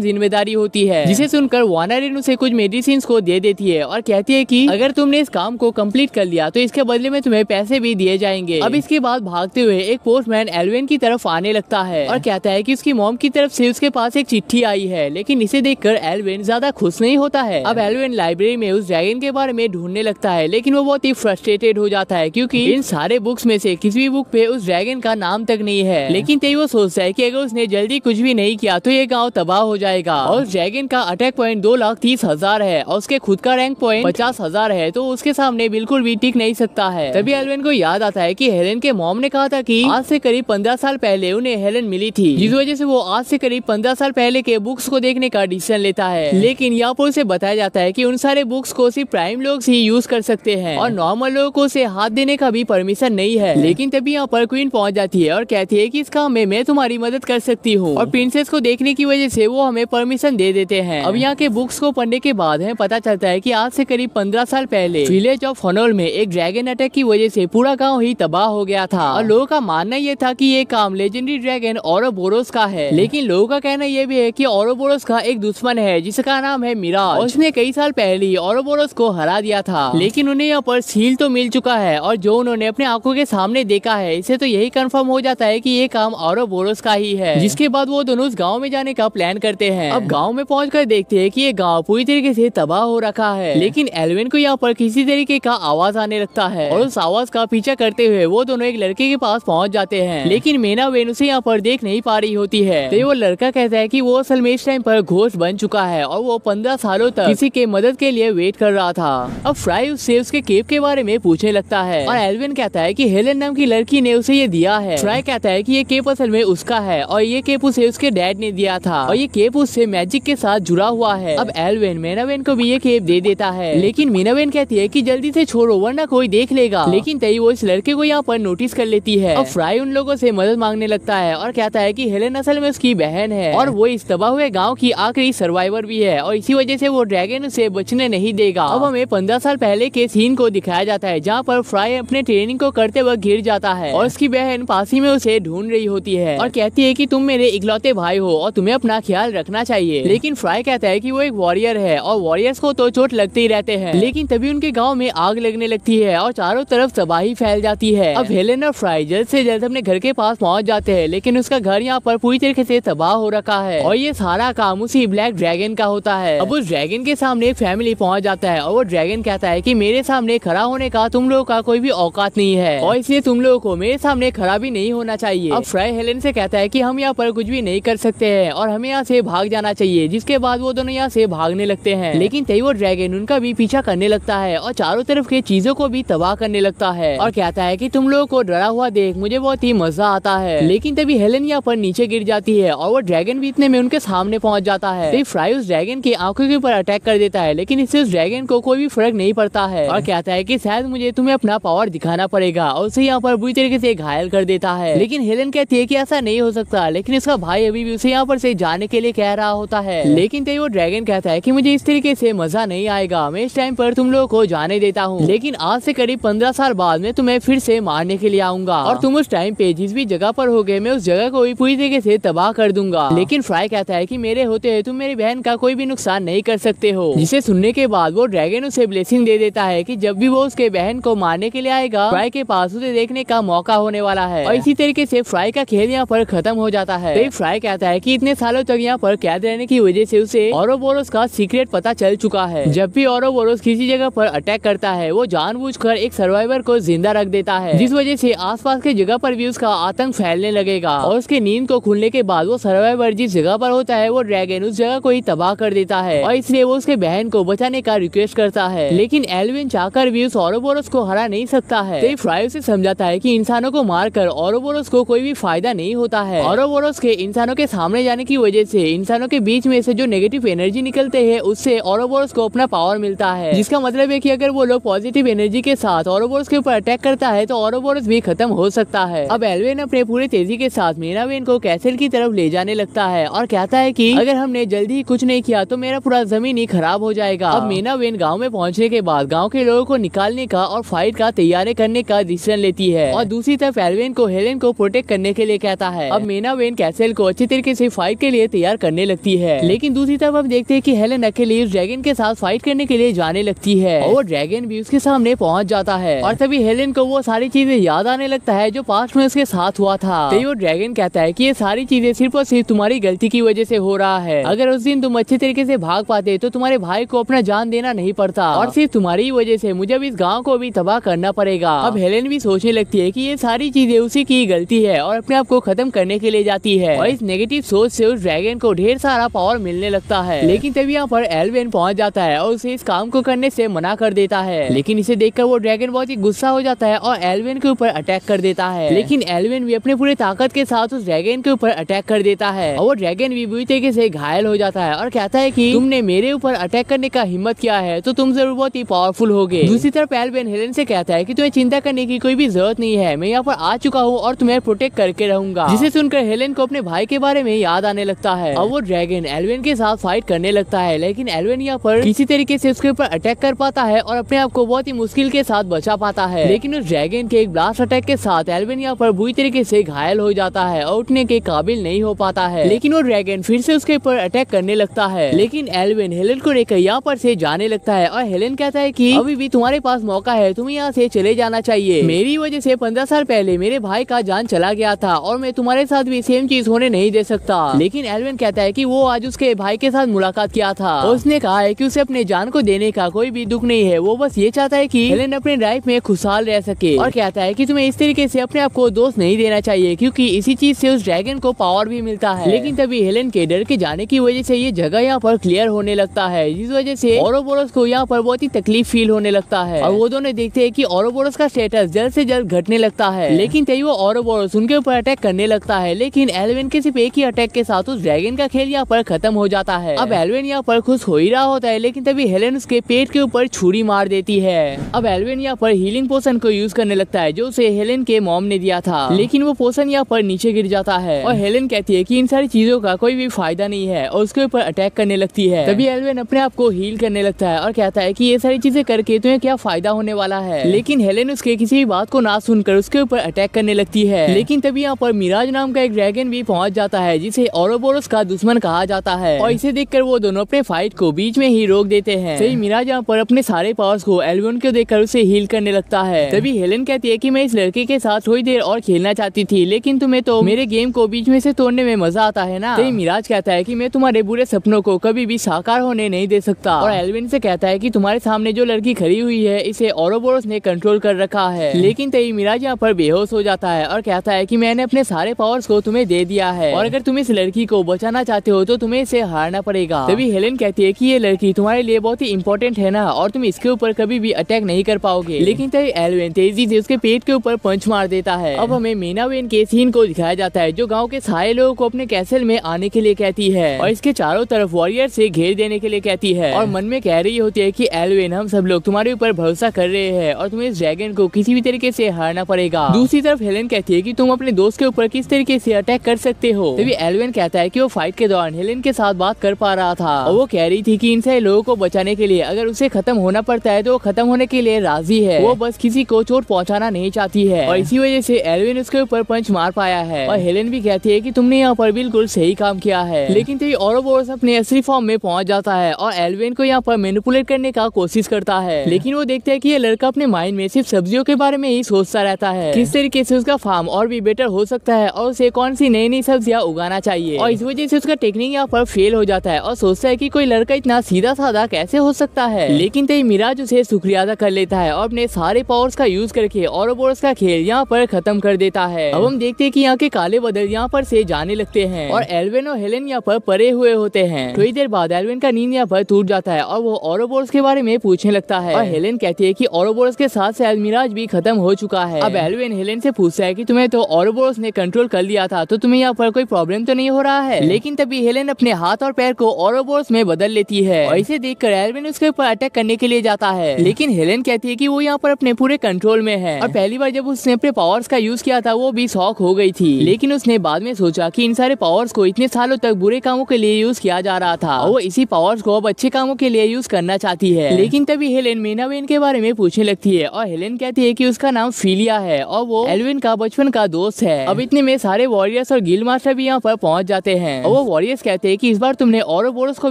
जिम्मेदारी होती है। जिसे सुनकर वाना रिन उसे कुछ मेडिसिन को दे देती है और कहती है कि अगर तुमने इस काम को कंप्लीट कर लिया तो इसके बदले में तुम्हें पैसे भी दिए जाएंगे। अब इसके बाद भागते हुए एक पोस्टमैन एल्विन की तरफ आने लगता है और कहता है कि उसकी मॉम की तरफ से उसके पास एक चिट्ठी आई है, लेकिन इसे देखकर एल्विन ज्यादा खुश नहीं होता है। अब एल्विन लाइब्रेरी में उस ड्रैगन के बारे में ढूंढने लगता है, लेकिन वो बहुत ही फ्रस्ट्रेटेड हो जाता है क्योंकि इन सारे बुक्स में से किसी भी बुक पे उस ड्रैगन का नाम तक नहीं है। लेकिन तभी वो सोचता है कि अगर उसने जल्दी कुछ भी नहीं किया तो ये गाँव तबाह हो जाएगा। और उस ड्रैगन का अटैक पॉइंट 2,30,000 है और उसके खुद का रैंक पॉइंट 50,000 है, तो उसके सामने बिल्कुल भी टिक नहीं सकता है। तभी एल्विन को याद आता है कि हेलेन के मॉम ने कहा था कि आज से करीब 15 साल पहले उन्हें हेलेन मिली थी, जिस वजह से वो आज से करीब 15 साल पहले के बुक्स को देखने का डिसीजन लेता है। लेकिन यहाँ पर उसे बताया जाता है कि उन सारे बुक्स को सिर्फ प्राइम लोग ही यूज कर सकते हैं और नॉर्मल लोगों को उसे हाथ देने का भी परमिशन नहीं है। लेकिन तभी यहाँ पर क्वीन पहुंच जाती है और कहती है कि इस काम में मैं तुम्हारी मदद कर सकती हूँ, और प्रिंसेस को देखने की वजह से वो हमें परमिशन दे देते हैं। अब यहाँ के बुक्स को पढ़ने के बाद हमें पता चलता है कि आज से करीब 15 साल पहले विलेज ऑफ हनोल में एक ड्रैगन अटैक की वजह से पूरा गाँव ही तबाह हो गया था और लोगों का मानना ये था कि ये काम लेजेंडरी ड्रैगन औरोबोरोस का है। लेकिन लोगों का कहना यह भी है कि औरोबोरोस का एक दुश्मन है जिसका नाम है मिराज, और उसने कई साल पहले औरोबोरोस को हरा दिया था। लेकिन उन्हें यहाँ पर सील तो मिल चुका है और जो उन्होंने अपने आंखों के सामने देखा है, इसे तो यही कंफर्म हो जाता है कि ये काम औरोबोरोस का ही है। जिसके बाद वो दोनों उस गाँव में जाने का प्लान करते हैं। अब गाँव में पहुंचकर देखते हैं कि ये गाँव पूरी तरीके से तबाह हो रखा है। लेकिन एल्विन को यहाँ पर किसी तरीके का आवाज आने लगता है और उस आवाज का पीछा करते हुए वो दोनों एक लड़के के पास पहुंच जाते हैं। लेकिन मेना वेन उसे यहाँ पर देख नहीं पा रही होती है। तो वो लड़का कहता है कि वो असल में इस टाइम पर घोस्ट बन चुका है और वो 15 सालों तक किसी के मदद के लिए वेट कर रहा था। अब फ्राई उससे उसके केप के बारे में पूछने लगता है और एल्विन कहता है कि हेलेन नाम की लड़की ने उसे ये दिया है। फ्राई कहता है कि ये केप असल में उसका है और ये केप उसे उसके डैड ने दिया था और ये केप उससे मैजिक के साथ जुड़ा हुआ है। अब एल्विन मीनावेन को भी ये केप दे देता है, लेकिन मीनावेन कहती है कि जल्दी से छोड़ो वरना कोई देख लेगा। लेकिन तभी वो इस लड़के को यहाँ पर नोटिस कर लेती है। अब फ्राई उन लोगों से मदद मांगने लगता है और कहता है कि हेलेन असल में उसकी बहन है और वो इस तबाह हुए गाँव की आखिरी सर्वाइवर भी है और इसी वजह से वो ड्रैगन उसे बचने नहीं देगा। अब हमें 15 साल पहले के सीन को दिखाया जाता है जहाँ पर फ्राई अपने ट्रेनिंग को करते वक्त गिर जाता है और उसकी बहन पास ही में उसे ढूंढ रही होती है और कहती है कि तुम मेरे इकलौते भाई हो और तुम्हें अपना ख्याल रखना चाहिए। लेकिन फ्राई कहता है कि वो एक वॉरियर है और वॉरियर्स को तो चोट लगते ही रहते हैं। लेकिन तभी उनके गाँव में आग लगने लगती है और चारों तरफ तबाही फैल जाती है। अब हेलेन और फ्राई जल्द से जल्द अपने घर के पास पहुँच जाते हैं, लेकिन उसका घर यहाँ पर पूरी तरीके से तबाह हो रखा है और ये सारा काम उसी ब्लैक ड्रैगन का होता है। अब उस ड्रैगन के सामने एक फैमिली पहुंच जाता है और वो ड्रैगन कहता है कि मेरे सामने खड़ा होने का तुम लोगों का कोई भी औकात नहीं है और इसलिए तुम लोगों को मेरे सामने खड़ा भी नहीं होना चाहिए। अब फ्राई हेलेन से कहता है कि हम यहाँ पर कुछ भी नहीं कर सकते हैं और हमें यहाँ से भाग जाना चाहिए, जिसके बाद वो दोनों यहाँ से भागने लगते हैं। लेकिन तभी वो ड्रैगन उनका भी पीछा करने लगता है और चारों तरफ के चीजों को भी तबाह करने लगता है और कहता है कि तुम लोगों को डरा हुआ देख मुझे बहुत ही मजा आता है। लेकिन तभी हेलेन यहाँ पर नीचे गिर जाती है और वो ड्रैगन भी इतने में उनके सामने पहुंच जाता है। तभी फ्राई उस ड्रैगन की आंखों के ऊपर अटैक कर देता है, लेकिन इससे उस ड्रैगन को कोई भी फर्क नहीं पड़ता है और कहता है कि शायद मुझे तुम्हें अपना पावर दिखाना पड़ेगा और उसे यहाँ पर बुरी तरीके से घायल कर देता है। लेकिन हेलेन कहती है कि ऐसा नहीं हो सकता, लेकिन इसका भाई अभी भी उसे यहाँ पर से जाने के लिए कह रहा होता है। लेकिन तभी वो ड्रैगन कहता है कि मुझे इस तरीके से मजा नहीं आएगा, मैं इस टाइम पर तुम लोगों को जाने देता हूँ, लेकिन आज से करीब 15 साल बाद मैं तुम्हें फिर से मारने के लिए आऊंगा और तुम उस टाइम पे जिस भी जगह पर होगे मैं उस जगह को भी पूरी तरीके से तबाह कर दूंगा। लेकिन फ्राई कहता है कि मेरे होते हुए तुम मेरी बहन का कोई भी नुकसान नहीं कर सकते हो। जिसे सुनने के बाद वो ड्रैगन उसे ब्लेसिंग दे देता है कि जब भी वो उसके बहन को मारने के लिए आएगा फ्राई के पास उसे देखने का मौका होने वाला है। और इसी तरीके से फ्राई का खेल यहाँ पर खत्म हो जाता है। तो फ्राई कहता है कि इतने सालों तक यहाँ पर कैद रहने की वजह से उसे औरोबोरोस का सीक्रेट पता चल चुका है। जब भी औरोबोरोस किसी जगह पर अटैक करता है वो जानबूझकर एक सर्वाइवर को जिंदा रख देता है, जिस वजह से आसपास के जगह पर भी उसका आतंक फैलने लगेगा और उसके नींद को खुलने के बाद वो सर्वाइवर जिस जगह पर होता है वो ड्रैगन उस जगह को ही तबाह कर देता है और इसलिए वो उसके बहन को बचाने का रिक्वेस्ट करता है। लेकिन एल्विन चाहकर भी उस औरोबोरोस को हरा नहीं सकता है। तो फ्राई उसे समझाता है कि इंसानों को मारकर औरोबोरोस को कोई भी फायदा नहीं होता है। औरोबोरोस के इंसानों के सामने जाने की वजह से इंसानों के बीच में से जो नेगेटिव एनर्जी निकलते हैं उससे औरोबोरोस को अपना पावर मिलता है, जिसका मतलब है कि अगर वो लोग पॉजिटिव एनर्जी के साथ औरोबोरोस के ऊपर अटैक करता है तो औरोबोरोस भी खत्म हो सकता है। अब एल्विन अपने पूरे तेजी के साथ मीनावेन को कैसल की तरफ ले जाने लगता है और कहता है कि अगर हमने जल्दी कुछ नहीं किया तो मेरा पूरा जमीन ही खराब हो जाएगा। अब मीनावेन गांव में पहुंचने के बाद गांव के लोगों को निकालने का और फाइट का तैयारी करने का डिसीजन लेती है और दूसरी तरफ एल्विन को हेलेन को प्रोटेक्ट करने के लिए कहता है। अब मीनावेन वेन कैसल को अच्छी तरीके से फाइट के लिए तैयार करने लगती है। लेकिन दूसरी तरफ हम देखते हैं कि हेलेन अकेले उस ड्रैगन के साथ फाइट करने के लिए जाने लगती है और वो ड्रैगन भी उसके सामने पहुंच जाता है और तभी हेलेन को वो सारी चीजें याद आने लगता है जो पास्ट में उसके साथ हुआ था। तो वो ड्रैगन कहता है कि ये सारी चीजें सिर्फ और सिर्फ तुम्हारी गलती की वजह से हो रहा है। अगर उस दिन तुम अच्छे तरीके से भाग पाते तो तुम्हारे भाई को अपना जान देना नहीं पड़ता और सिर्फ तुम्हारी वजह से मुझे अब इस गाँव को भी तबाह करना पड़ेगा। अब हेलेन भी सोचने लगती है कि ये सारी चीजें उसी की गलती है और अपने आप को खत्म करने के लिए जाती है और इस नेगेटिव सोच से उस ड्रैगन को ढेर सारा पावर मिलने लगता है। लेकिन तभी यहाँ पर एल्वेन पहुंच जाता है और उसे इस काम को करने से मना कर देता है। लेकिन इसे देखकर वो ड्रैगन बहुत ही गुस्सा हो जाता है और एल्वेन के ऊपर अटैक कर देता है। लेकिन एल्वेन भी अपने पूरे ताकत के साथ उस ड्रैगन के ऊपर अटैक कर देता है और वो ड्रैगन भी बुरी तरीके से घायल हो जाता है और कहता है कि तुमने मेरे ऊपर अटैक करने का हिम्मत किया है तो तुम जरूर बहुत ही पावरफुल होगे। दूसरी तरफ एल्वेन हेलेन से कहता है कि तुम्हें चिंता करने की कोई भी जरूरत नहीं है, मैं यहाँ पर आ चुका हूँ और तुम्हें प्रोटेक्ट करके रहूंगा। जिसे सुनकर हेलेन को अपने भाई के बारे में याद आने लगता है और वो ड्रैगन एल्वेन के साथ फाइट करने लगता है। लेकिन एल्वेन यहाँ पर किसी तरीके से उसके ऊपर अटैक कर पाता है और अपने आप को बहुत ही मुश्किल के साथ बचा पाता है। लेकिन उस ड्रैगन के एक ब्लास्ट अटैक के साथ एल्वेन यहाँ पर बुरी तरीके से घायल हो जाता है और उठने के काबिल नहीं हो पाता है। लेकिन वो ड्रैगन फिर से उसके ऊपर अटैक करने लगता है। लेकिन एल्वेन हेलेन को लेकर यहाँ पर से जाने लगता है और हेलेन कहता है कि अभी भी तुम्हारे पास मौका है, तुम्हें यहाँ से चले जाना चाहिए। मेरी वजह से 15 साल पहले मेरे भाई का जान चला गया था और मैं तुम्हारे साथ भी सेम चीज होने नहीं दे सकता। लेकिन एल्वेन कहता है कि वो आज उसके भाई के साथ मुलाकात किया था और उसने कहा है कि उसे अपने जान को देने का कोई भी दुख नहीं है, वो बस ये चाहता है कि हेलेन अपने लाइफ में खुशहाल रह सके और कहता है कि तुम्हें इस तरीके से अपने आप को दोस्त नहीं देना चाहिए क्योंकि इसी चीज से उस ड्रैगन को पावर भी मिलता है। लेकिन तभी हेलेन के डर के जाने की वजह से ये जगह यहाँ पर क्लियर होने लगता है, जिस वजह से ओरोबोरोस को यहाँ पर बहुत ही तकलीफ फील होने लगता है और वो दोनों देखते हैं कि ओरोबोरोस का स्टेटस जल्द से जल्द घटने लगता है। लेकिन तभी वो ओरोबोरोस उनके ऊपर अटैक करने लगता है। लेकिन एल्वेन के सिर्फ एक ही अटैक के साथ उस ड्रैगन का खेल यहाँ पर खत्म हो जाता है। अब एल्वेन यहाँ पर खुश हो ही रहा होता है, लेकिन तभी हेलेन उसके पेट के ऊपर छुरी मार देती है। अब एल्वेन यहाँ पर हीलिंग पोशन को यूज करने लगता है जो उसे हेलेन के मॉम ने दिया था। लेकिन वो पोशन यहाँ पर नीचे गिर जाता है और हेलेन कहती है कि इन सारी चीजों का कोई भी फायदा नहीं है और उसके ऊपर अटैक करने लगती है। तभी एल्वेन अपने आप को हील करने लगता है और कहता है कि ये सारी चीजें करके तुम्हें क्या फायदा होने वाला है। लेकिन हेलेन उसके किसी भी बात को ना सुनकर उसके ऊपर अटैक करने लगती है। लेकिन तभी यहाँ पर मिराज नाम का एक ड्रैगन भी पहुंच जाता है जिसे ओरोबोरोस का दुश्मन कहा जाता है और इसे देखकर वो दोनों अपने फाइट को बीच में ही रोक देते हैं। सही मिराज यहाँ पर अपने सारे पावर्स को एल्वेन को देखकर उसे हील करने लगता है। तभी हेलेन कहती है कि मैं इस लड़के के साथ थोड़ी देर और खेलना चाहती थी, लेकिन तुम्हें तो मेरे गेम को बीच में से तोड़ने में मजा आता है ना। तभी मिराज कहता है कि मैं तुम्हारे बुरे सपनों को कभी भी साकार होने नहीं दे सकता और एल्वेन से कहता है कि तुम्हारे सामने जो लड़की खड़ी हुई है इसे ओरोबोरोस ने कंट्रोल कर रखा है। लेकिन तभी मिराज यहाँ पर बेहोश हो जाता है और कहता है कि मैंने अपने सारे पावर्स को तुम्हें दे दिया है और अगर तुम इस लड़की को बचाना चाहते हो तो तुम्हें इसे हारना पड़ेगा। तभी हेलेन कहती है कि ये लड़की तुम्हारे लिए बहुत ही इंपॉर्टेंट है ना और तुम इसके ऊपर कभी भी अटैक नहीं कर पाओगे। लेकिन तभी एल्वेन तेजी से उसके पेट के ऊपर पंच मार देता है। अब हमें मीनावेन के सीन को दिखाया जाता है जो गाँव के सारे लोगों को अपने कैसल में आने के लिए कहती है और इसके चारों तरफ वॉरियर से घेर देने के लिए कहती है और मन में कह रही होती है कि एल्वेन हम सब लोग तुम्हारे ऊपर भरोसा कर रहे हैं और तुम्हें इस ड्रैगन को किसी भी तरीके से हारना पड़ेगा। दूसरी तरफ हेलेन कहती है कि तुम अपने दोस्त के ऊपर किस तरीके से अटैक कर सकते हो। तभी एल्वेन कहता है कि वो फाइट के दौरान हेलेन के साथ बात कर पा रहा था और वो कह रही थी कि इन सारे लोगों को बचाने के लिए अगर उसे खत्म होना पड़ता है तो वो खत्म होने के लिए राजी है, वो बस किसी को चोट पहुँचाना नहीं चाहती है और इसी वजह से एल्वेन उसके ऊपर पंच मार पाया है। और हेलेन भी कहती है कि तुमने यहाँ पर बिल्कुल सही काम किया है। लेकिन तभी ओरोबोरोस अपने असली फॉर्म में पहुंच जाता है और एल्वेन को यहाँ पर मैनिपुलेट करने का कोशिश करता है। लेकिन वो देखता है कि ये लड़का अपने माइंड में सिर्फ सब्जियों के बारे में ही सोचता रहता है, किस तरीके से उसका फार्म और भी बेटर हो सकता है और उसे कौन सी नई नई सब्जियां उगाना चाहिए। और इस वजह से उसका टेक्निक यहाँ पर फेल हो जाता है और सोचता है कि कोई लड़का इतना सीधा साधा कैसे हो सकता है। लेकिन तभी मिराज उसे शुक्रिया अदा कर लेता है और अपने सारे पावर्स का यूज करके ओरोबोरोस का खेल यहाँ पर खत्म कर देता है। अब हम देखते हैं कि यहाँ के काले बादल यहाँ पर से जाने लगते हैं और एल्वेन और हेलेन यहाँ पर परे हुए होते हैं। थोड़ी देर बाद एल्वेन का नींद यहाँ पर टूट जाता है और वो ओरोबोरोस के बारे में पूछने लगता है और हेलेन कहती है कि ओरोबोरोस के साथ शायद मिराज भी खत्म हो चुका है। अब एल्वेन हेलेन से पूछता है कि तुम्हें तो ओरोबोरोस ने कंट्रोल कर लिया था तो तुम्हें यहाँ पर कोई प्रॉब्लम तो नहीं हो रहा है। लेकिन तभी हेलेन अपने हाथ और पैर को ओरोबोरोस में बदल लेती है और इसे देखकर एल्वेन उसके ऊपर अटैक करने के लिए जाता है। लेकिन हेलेन कहती है कि वो यहाँ पर अपने पूरे कंट्रोल में है और पहली बार जब उसने अपने पावर्स का यूज किया था वो भी शॉक हो गई थी। लेकिन उसने बाद में सोचा कि इन सारे पावर्स को इतने सालों तक बुरे कामों के लिए यूज किया जा रहा था और वो इसी पावर्स को अब अच्छे कामों के लिए यूज करना चाहती है। लेकिन तभी हेलेन मीनावेन के बारे में पूछने लगती है और हेलेन कहती है कि उसका नाम फिलिया है और वो एल्वेन का बचपन का दोस्त है। अब इतने में सारे वॉरियर वॉरियर्स और गिल्ड मास्टर भी यहाँ पर पहुंच जाते हैं और वो वॉरियर्स कहते हैं कि इस बार तुमने औरोबोरोस को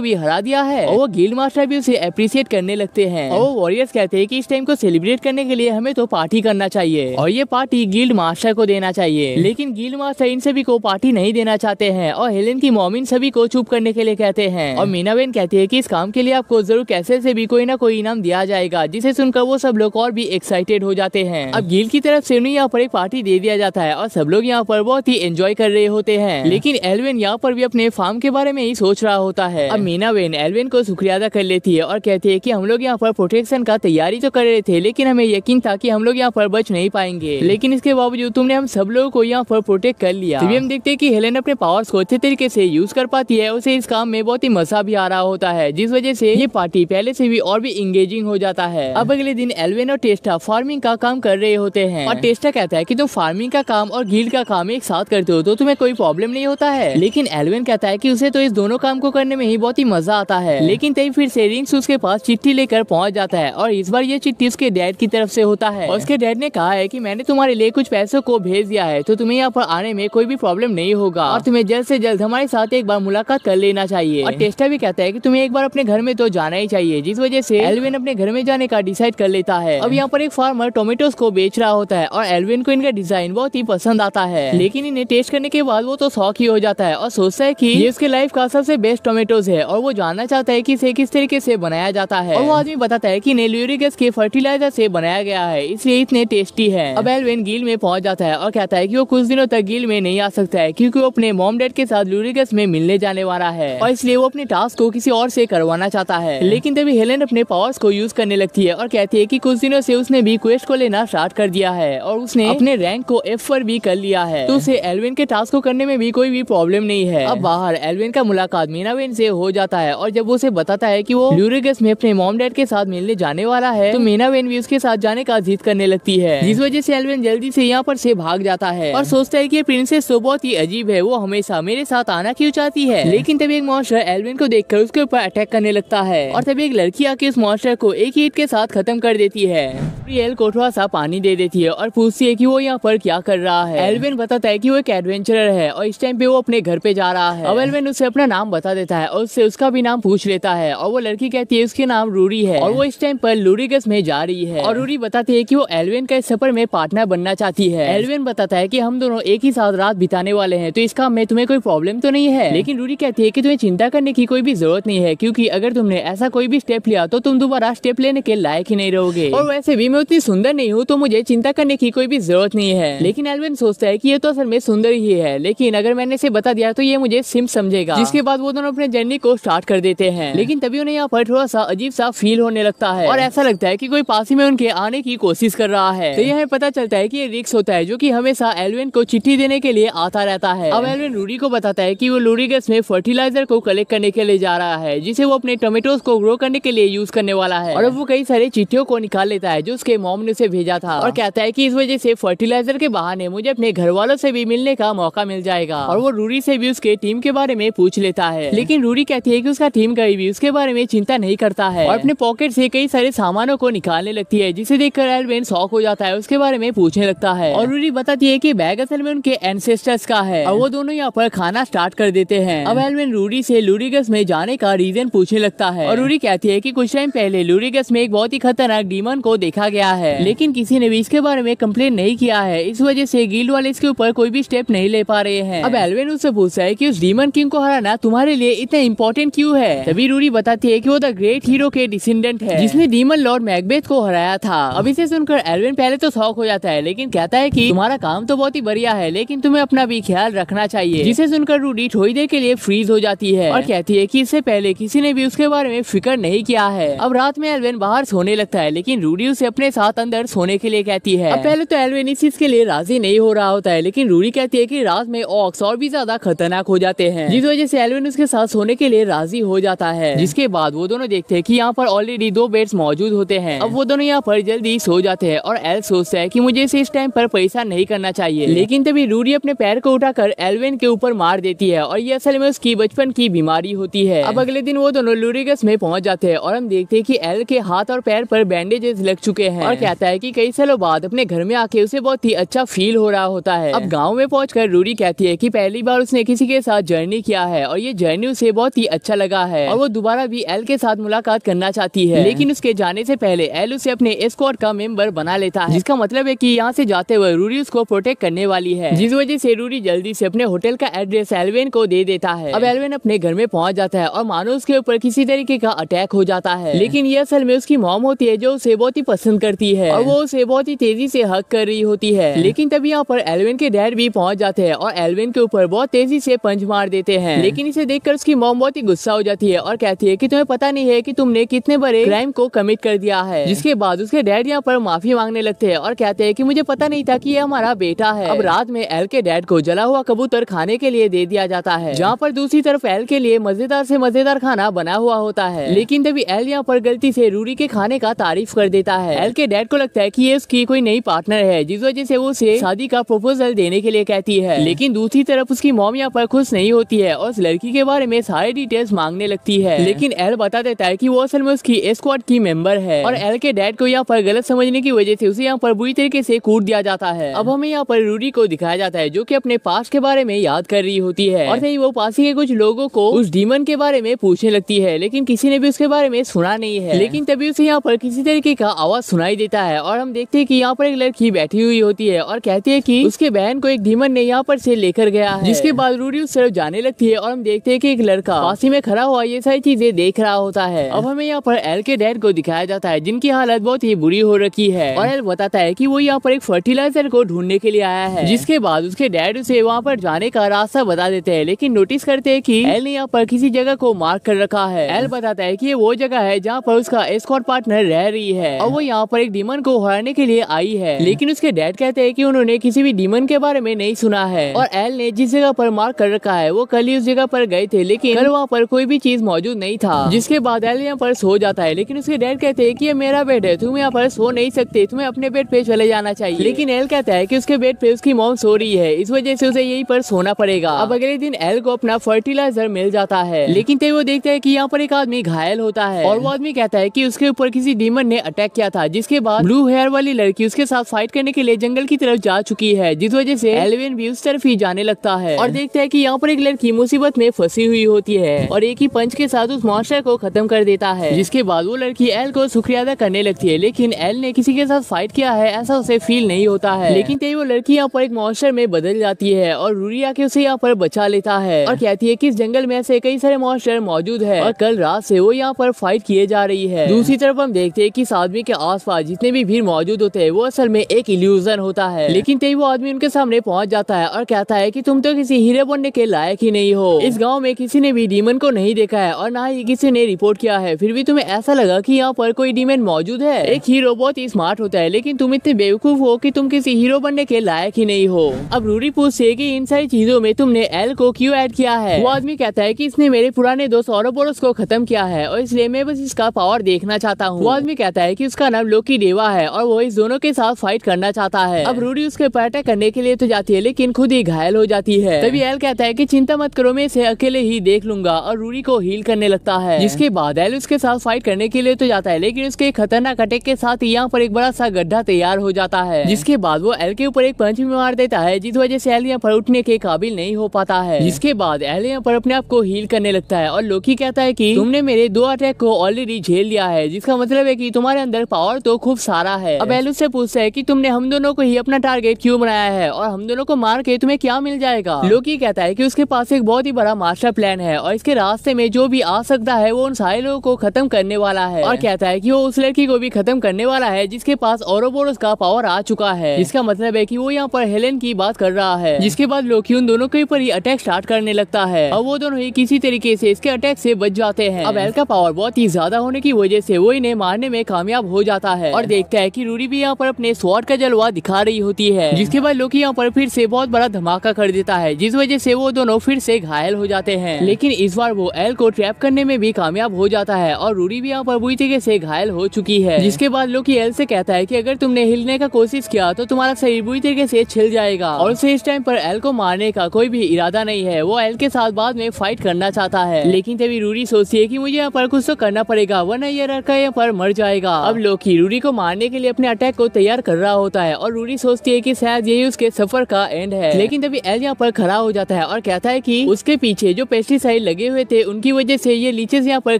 भी हरा दिया है और वो गिल्ड मास्टर भी उसे अप्रिशिएट करने लगते हैं और वो वॉरियर्स कहते हैं कि इस टाइम को सेलिब्रेट करने के लिए हमें तो पार्टी करना चाहिए और ये पार्टी गिल्ड मास्टर को देना चाहिए। लेकिन गिल्ड मास्टर इन सभी को पार्टी नहीं देना चाहते हैं और हेलेन की मॉम इन सभी को चुप करने के लिए कहते हैं और मीनाबेन कहती है कि इस काम के लिए आपको जरूर कैसे से भी कोई ना कोई इनाम दिया जाएगा, जिसे सुनकर वो सब लोग और भी एक्साइटेड हो जाते हैं। अब गिल्ड की तरफ से उन्हें यहाँ पर एक पार्टी दे दिया जाता है और सब लोग यहाँ पर बहुत ही एंजॉय कर रहे होते हैं। लेकिन एल्विन यहाँ पर भी अपने फार्म के बारे में ही सोच रहा होता है। अब मीनाबेन एल्विन को शुक्रिया अदा कर लेती है और कहती है कि हम लोग यहाँ पर प्रोटेक्शन का तैयारी तो कर रहे थे, लेकिन हमें यकीन था कि हम लोग यहाँ पर बच नहीं पाएंगे, लेकिन इसके बावजूद तुमने हम सब लोगों को यहाँ पर प्रोटेक्ट कर लिया। तभी हम देखते हैं कि हेलेन अपने पावर्स को अच्छे तरीके से यूज कर पाती है, उसे इस काम में बहुत ही मजा भी आ रहा होता है, जिस वजह से ये पार्टी पहले से भी और भी इंगेजिंग हो जाता है। अब अगले दिन एल्विन और टेस्टा फार्मिंग का काम कर रहे होते हैं और टेस्टा कहता है कि तुम फार्मिंग का काम और गिल्ड का काम एक साथ करते हो तो तुम्हें कोई प्रॉब्लम नहीं होता है। लेकिन एल्विन कहता है कि उसे तो इस दोनों काम को करने में ही बहुत ही मजा आता है। लेकिन तभी फिर से रिंग्स उसके पास चिट्ठी लेकर पहुंच जाता है और इस बार ये चिट्ठी उसके डैड की तरफ से होता है और उसके डैड ने कहा है कि मैंने तुम्हारे लिए कुछ पैसों को भेज दिया है, तो तुम्हें यहाँ पर आने में कोई भी प्रॉब्लम नहीं होगा और तुम्हें जल्द से जल्द हमारे साथ एक बार मुलाकात कर लेना चाहिए। और टेस्टा भी कहता है कि तुम्हें एक बार अपने घर में तो जाना ही चाहिए, जिस वजह से एल्विन अपने घर में जाने का डिसाइड कर लेता है। अब यहाँ पर एक फार्मर टोमेटोज को बेच रहा होता है और एल्विन को इनका डिजाइन बहुत ही पसंद आता है, लेकिन इन्हें टेस्ट करने के बाद वो तो शौक ही हो जाता है और सोचता है कि ये उसके लाइफ का सबसे बेस्ट टोमेटोज है और वो जानना चाहता है कि इसे किस तरीके से बनाया जाता है। और वो आदमी बताता है कि इन्हें ल्यूरिक एसिड के फर्टिलाइजर से बनाया गया है, इसलिए इतने टेस्टी है। अब एल्विन गिल्ड में पहुंच जाता है और कहता है कि वो कुछ दिनों तक गिल्ड में नहीं आ सकता है क्योंकि वो अपने मॉम डैड के साथ ल्यूरिक एसिड में मिलने जाने वाला है और इसलिए वो अपने टास्क को किसी और से करवाना चाहता है। लेकिन तभी हेलेन अपने पावर्स को यूज करने लगती है और कहती है कि कुछ दिनों से उसने भी क्वेस्ट को लेना स्टार्ट कर दिया है और उसने अपने रैंक को F पर भी कर लिया है, तो उसे एल्विन के टास्क को करने में भी कोई भी प्रॉब्लम नहीं है। अब बाहर एल्विन का मुलाकात मीनाबेन से हो जाता है और जब वो उसे बताता है कि वो ल्यूरिक एसिड में अपने मॉम डैड के साथ मिलने जाने वाला है, तो मीनाबेन भी उसके साथ जाने का जिद करने लगती है, जिस वजह से एल्विन जल्दी से यहाँ पर से भाग जाता है और सोचता है कि ये प्रिंसेस तो बहुत ही अजीब है, वो हमेशा मेरे साथ आना क्यों चाहती है। लेकिन तभी एक मॉन्स्टर एल्विन को देखकर उसके ऊपर अटैक करने लगता है और तभी एक लड़की आके उस मॉन्स्टर को एक ही हिट के साथ खत्म कर देती है। रियल को थोड़ा सा पानी दे देती है और पूछती है कि वो यहाँ पर क्या कर रहा है। एल्विन बताता है कि वो एक एडवेंचरर है और इस टाइम पे वो अपने घर पे जा रहा है। अब एल्विन उसे अपना नाम बता देता है और उससे उसका भी नाम पूछ लेता है और वो लड़की कहती है उसके नाम रूरी है और वो इस टाइम पर लूरिगस में जा रही है और रूरी बताती है कि वो एल्विन का इस सफर में पार्टनर बनना चाहती है। एल्विन बताता है कि हम दोनों एक ही साथ रात बिताने वाले हैं, तो इस काम में तुम्हें कोई प्रॉब्लम तो नहीं है। लेकिन रूरी कहती है कि तुम्हें चिंता करने की कोई भी जरूरत नहीं है, क्योंकि अगर तुमने ऐसा कोई भी स्टेप लिया तो तुम दोबारा स्टेप लेने के लायक ही नहीं रहोगे और वैसे भी मैं उतनी सुंदर नहीं हूँ, तो मुझे चिंता करने की कोई भी जरूरत नहीं है। लेकिन एल्विन सोचता है कि ये तो असल में सुंदर ही है, लेकिन अगर मैंने इसे बता दिया तो ये मुझे सिम समझेगा, जिसके बाद वो दोनों अपने जर्नी को स्टार्ट कर देते हैं। लेकिन तभी उन्हें यहाँ पर थोड़ा सा अजीब सा फील होने लगता है और ऐसा लगता है कि कोई पास ही में उनके आने की कोशिश कर रहा है। तो यह पता चलता है कि ये रिक्स होता है, जो कि हमेशा एल्विन को चिट्ठी देने के लिए आता रहता है। अब एल्विन रूरी को बताता है कि वो लूरिगस में फर्टिलाइजर को कलेक्ट करने के लिए जा रहा है, जिसे वो अपने टोमेटोज को ग्रो करने के लिए यूज करने वाला है। और अब वो कई सारे चिट्ठियों को निकाल लेता है जो उसके मॉम ने उसे भेजा था और कहता है कि इस वजह से फर्टिलाइजर के बहाने मुझे अपने घर वालों से भी मिलने का मौका मिल जाएगा। और वो रूरी से भी उसके टीम के बारे में पूछ लेता है, लेकिन रूरी कहती है कि उसका टीम कभी भी उसके बारे में चिंता नहीं करता है और अपने पॉकेट से कई सारे सामानों को निकालने लगती है, जिसे देखकर एल्विन शॉक हो जाता है, उसके बारे में पूछने लगता है। और रूरी बताती है कि बैग असल में उनके एंसेस्टर्स का है और वो दोनों यहाँ पर खाना स्टार्ट कर देते हैं। अब एल्विन रूरी से लूरिगस में जाने का रीजन पूछने लगता है और रूरी कहती है कि कुछ टाइम पहले लूरिगस में एक बहुत ही खतरनाक डीमन को देखा गया है, लेकिन किसी ने भी इसके बारे में कंप्लेन नहीं किया है, इस वजह से गिल्ड वाले इसके ऊपर कोई भी स्टेप नहीं ले पा रहे हैं। अब एल्विन उससे पूछता है कि उस डीमन किंग को हराना तुम्हारे लिए इतना इम्पोर्टेंट क्यों है। तभी रूरी बताती है कि वो द ग्रेट हीरो के डिसेंडेंट है, जिसने डीमन लॉर्ड मैकबेथ को हराया था। अब इसे सुनकर एल्विन पहले तो शॉक हो जाता है, लेकिन कहता है कि तुम्हारा काम तो बहुत ही बढ़िया है, लेकिन तुम्हें अपना भी ख्याल रखना चाहिए। जिसे सुनकर रूरी थोड़ी देर के लिए फ्रीज हो जाती है और कहती है कि इससे पहले किसी ने भी उसके बारे में फिक्र नहीं किया है। अब रात में एल्विन बाहर सोने लगता है, लेकिन रूरी उसे अपने साथ अंदर सोने के लिए कहती है। अब पहले तो एल्विन इस चीज के लिए राजी नहीं हो रहा होता है, लेकिन रूरी कहती है कि रात में ऑक्स और भी ज्यादा खतरनाक हो जाते हैं, जिस वजह से एल्विन उसके साथ सोने के लिए राजी हो जाता है। जिसके बाद वो दोनों देखते हैं कि यहाँ पर ऑलरेडी 2 बेड्स मौजूद होते हैं। अब वो दोनों यहाँ पर जल्दी सो जाते हैं और एल सोचता है कि मुझे इसे इस टाइम पर परेशान नहीं करना चाहिए, लेकिन तभी रूरी अपने पैर को उठाकर एल्विन के ऊपर मार देती है और ये असल में उसकी बचपन की बीमारी होती है। अब अगले दिन वो दोनों लूरिगस में पहुंच जाते हैं और हम देखते हैं कि एल के हाथ और पैर पर बैंडेजेस लग चुके हैं और कहता है कि कई सालों बाद अपने घर में आके उसे बहुत ही अच्छा फील हो रहा होता है। अब गाँव में पहुँच कर रूरी कहती है कि पहली बार उसने किसी के साथ जर्नी किया है और ये जर्नी उसे बहुत ही अच्छा लगा है और वो दोबारा भी एल के साथ मुलाकात करना चाहती है। लेकिन उसके जाने से पहले एल उसे अपने एस्कॉर्ट का मेंबर बना लेता है, जिसका मतलब है कि यहाँ से जाते हुए रूरी उसको प्रोटेक्ट करने वाली है, जिस वजह से रूरी जल्दी से अपने होटल का एड्रेस एल्विन को दे देता है। अब एल्विन अपने घर में पहुंच जाता है और मानो उसके ऊपर किसी तरीके का अटैक हो जाता है, लेकिन ये असल में उसकी मॉम होती है जो उसे बहुत ही पसंद करती है और वो उसे बहुत ही तेजी से हक कर रही होती है। लेकिन तभी यहाँ पर एल्विन के डैड भी पहुंच जाते हैं और एल्विन के ऊपर बहुत तेजी से पंच मार देते हैं। लेकिन इसे देखकर उसकी मॉम बहुत ही गुस्सा हो जाती है और कहती है कि तुम्हें पता नहीं है कि तुमने कितने बड़े क्राइम को कमिट कर दिया है। जिसके बाद उसके डैड यहाँ पर माफी मांगने लगते हैं और कहते हैं कि मुझे पता नहीं था कि ये हमारा बेटा है। अब रात में एल के डैड को जला हुआ कबूतर खाने के लिए दे दिया जाता है, जहाँ पर दूसरी तरफ एल के लिए मजेदार से मजेदार खाना बना हुआ होता है। लेकिन तभी एल यहाँ पर गलती से रूरी के खाने का तारीफ कर देता है। एल के डैड को लगता है कि ये उसकी कोई नई पार्टनर है, जिस वजह से वो उसे शादी का प्रपोजल देने के लिए कहती है। लेकिन दूसरी तरफ उसकी मॉम यहाँ पर खुश नहीं होती है और उस लड़की के बारे में सारी डिटेल्स मांगने लगती है। लेकिन एल बता देता है कि वो असल में उसकी एस्कॉर्ट की मेंबर है और एल के डैड को यहाँ पर गलत समझने की वजह से उसे यहाँ पर बुरी तरीके से कूट दिया जाता है। अब हमें यहाँ पर रूरी को दिखाया जाता है जो कि अपने पास्ट के बारे में याद कर रही होती है और वो पास के कुछ लोगों को उस डीमन के बारे में पूछने लगती है, लेकिन किसी ने भी उसके बारे में सुना नहीं है। लेकिन तभी उसे यहाँ पर किसी तरीके का आवाज सुनाई देता है और हम देखते हैं कि यहाँ पर एक लड़की बैठी हुई होती है और कहती है कि उसके बहन को एक डीमन ने यहाँ पर से लेकर गया है। जिसके बाद रूरी उस तरफ जाने लगती है और हम देखते हैं कि एक लड़का फांसी में खड़ा हुआ ये सारी चीजें देख रहा होता है। अब हमें यहाँ पर एल के डैड को दिखाया जाता है जिनकी हालत बहुत ही बुरी हो रखी है और एल बताता है कि वो यहाँ पर एक फर्टिलाइजर को ढूंढने के लिए आया है। जिसके बाद उसके डैड उसे वहाँ पर जाने का रास्ता बता देते हैं, लेकिन नोटिस करते हैं कि एल ने यहाँ पर किसी जगह को मार्क कर रखा है। एल बताता है कि ये वो जगह है जहाँ पर उसका एस्कॉर्ट पार्टनर रह रही है और वो यहाँ पर एक डीमन को हराने के लिए आई है। लेकिन उसके डैड कहते हैं कि उन्होंने किसी भी डीमन के बारे में नहीं सुना है और एल ने जिस जगह पर मार्क कर रखा है वो कल ही उस जगह पर गए थे, लेकिन कल वहाँ पर कोई भी चीज मौजूद नहीं था। जिसके बाद एल यहाँ पर सो जाता है, लेकिन उसके डैड कहते हैं कि ये मेरा बेड है, तुम यहाँ पर सो नहीं सकते, तुम्हें अपने बेड पे चले जाना चाहिए। लेकिन एल कहता है कि उसके बेड पे उसकी मॉम सो रही है, इस वजह से उसे यहीं पर सोना पड़ेगा। अब अगले दिन एल को अपना फर्टिलाइजर मिल जाता है, लेकिन तभी वो देखता है कि यहाँ पर एक आदमी घायल होता है और वो आदमी कहता है कि उसके ऊपर किसी डीमन ने अटैक किया था। जिसके बाद ब्लू हेयर वाली लड़की उसके साथ फाइट करने के लिए जंगल की तरफ जा चुकी है, जिस वजह से एल्विन भी उस तरफ ही जाने लगता है और देखता है कि यहाँ पर एक लड़की मुसीबत में फंसी हुई होती है और एक ही पंच के साथ उस मॉन्स्टर को खत्म कर देता है। जिसके बाद वो लड़की एल को शुक्रिया अदा करने लगती है, लेकिन एल ने किसी के साथ फाइट किया है ऐसा उसे फील नहीं होता है। लेकिन तभी वो लड़की यहाँ पर एक मॉन्स्टर में बदल जाती है और रूरी आके उसे यहाँ पर बचा लेता है और कहती है कि इस जंगल में ऐसे कई सारे मॉन्स्टर मौजूद है और कल रात से वो यहाँ पर फाइट किए जा रही है। दूसरी तरफ हम देखते हैं कि इस आदमी के आसपास जितने भी भीड़ मौजूद होते हैं वो असल में एक इल्यूजन होता है। लेकिन तभी वो आदमी उनके सामने पहुंच जाता है और कहता है कि तुम तो किसी हीरो बनने के लायक ही नहीं हो। इस गाँव में किसी ने भी डीमन को नहीं देखा है और ना ही किसी ने रिपोर्ट किया है, फिर भी तुम्हें ऐसा लगा कि यहाँ पर कोई डीमन मौजूद है। एक हीरो बहुत ही स्मार्ट होता है, लेकिन तुम इतने बेवकूफ हो कि तुम किसी हीरो बनने के लायक ही नहीं हो। अब रूरी पूछती है कि इन सारी चीजों में तुमने एल को क्यों ऐड किया है। वो आदमी कहता है कि इसने मेरे पुराने दोस्त औरोबोरोस को खत्म किया है और इसलिए मैं बस इसका पावर देखना चाहता हूँ। वो आदमी कहता है कि उसका नाम लोकी देवा है और वो इस दोनों के साथ फाइट करना चाहता है। अब रूरी उसके ऊपर अटैक करने के लिए तो जाती है, लेकिन खुद ही घायल हो जाती है। तभी एल कहता है कि चिंता मत करो, मैं इसे अकेले ही देख लूंगा और रूरी को हील करने लगता है। जिसके बाद एल उसके साथ फाइट करने के लिए तो जाता है, लेकिन उसके खतरनाक अटैक के साथ यहाँ पर एक बड़ा सा गड्ढा तैयार हो जाता है। जिसके बाद वो एल के ऊपर एक पंच भी मार देता है, जिस वजह से एल यहाँ पर उठने के काबिल नहीं हो पाता है। जिसके बाद एल यहाँ पर अपने आप को हील करने लगता है और लोकी कहता है कि तुमने मेरे 2 अटैक को ऑलरेडी झेल लिया है, जिसका मतलब है कि तुम्हारे अंदर पावर तो खूब सारा है। अब एल उससे पूछता है कि तुमने हम दोनों को ही अपना टारगेट क्यों बनाया है और हम दोनों को मार के तुम्हें क्या मिल जाएगा। लोकी कहता है कि उसके पास एक बहुत ही बड़ा मास्टर प्लान है और इसके रास्ते में जो भी आ सकता है वो उन सारे लोगों को खत्म करने वाला है और कहता है कि वो उस लड़की को भी खत्म करने वाला है जिसके पास औरोबोरोस का पावर आ चुका है। जिसका मतलब है कि वो यहाँ पर हेलेन की बात कर रहा है। जिसके बाद लोकी उन दोनों के ऊपर ही अटैक स्टार्ट करने लगता है और वो दोनों ही किसी तरीके से इसके अटैक से बच जाते हैं। अब एल का पावर बहुत ही ज्यादा होने की वजह से वो इन्हें मारने में कामयाब हो जाता है और देखता है कि रूरी भी यहाँ पर अपने स्वॉर्ड का जलवा दिखा रही होती है। जिसके बाद लोकी यहाँ पर फिर से बहुत बड़ा धमाका कर देता है, जिस वजह से वो दोनों फिर से घायल हो जाते हैं। लेकिन इस बार वो एल को ट्रैप करने में भी कामयाब हो जाता है और रूरी भी यहाँ पर बुरी तरीके से घायल हो चुकी है। जिसके बाद लोकी एल से कहता है कि अगर तुमने हिलने का कोशिश किया तो तुम्हारा शरीर बुरी तरीके से छिल जाएगा और उसे इस टाइम पर एल को मारने का कोई भी इरादा नहीं है। वो एल के साथ बाद में फाइट करना चाहता है, लेकिन तभी रूरी सोचती है कि मुझे यहाँ पर कुछ तो करना पड़ेगा वरना ये लड़का यहाँ पर मर जाएगा। अब लोकी रूरी को मारने के लिए अपने अटैक को तैयार कर रहा होता है और रूरी सोचती है कि शायद यही उसके सफर का एंड फ्रेंड है। लेकिन तभी एल यहाँ पर खड़ा हो जाता है और कहता है कि उसके पीछे जो पेस्टिसाइड लगे हुए थे उनकी वजह से ये लीचेस यहाँ पर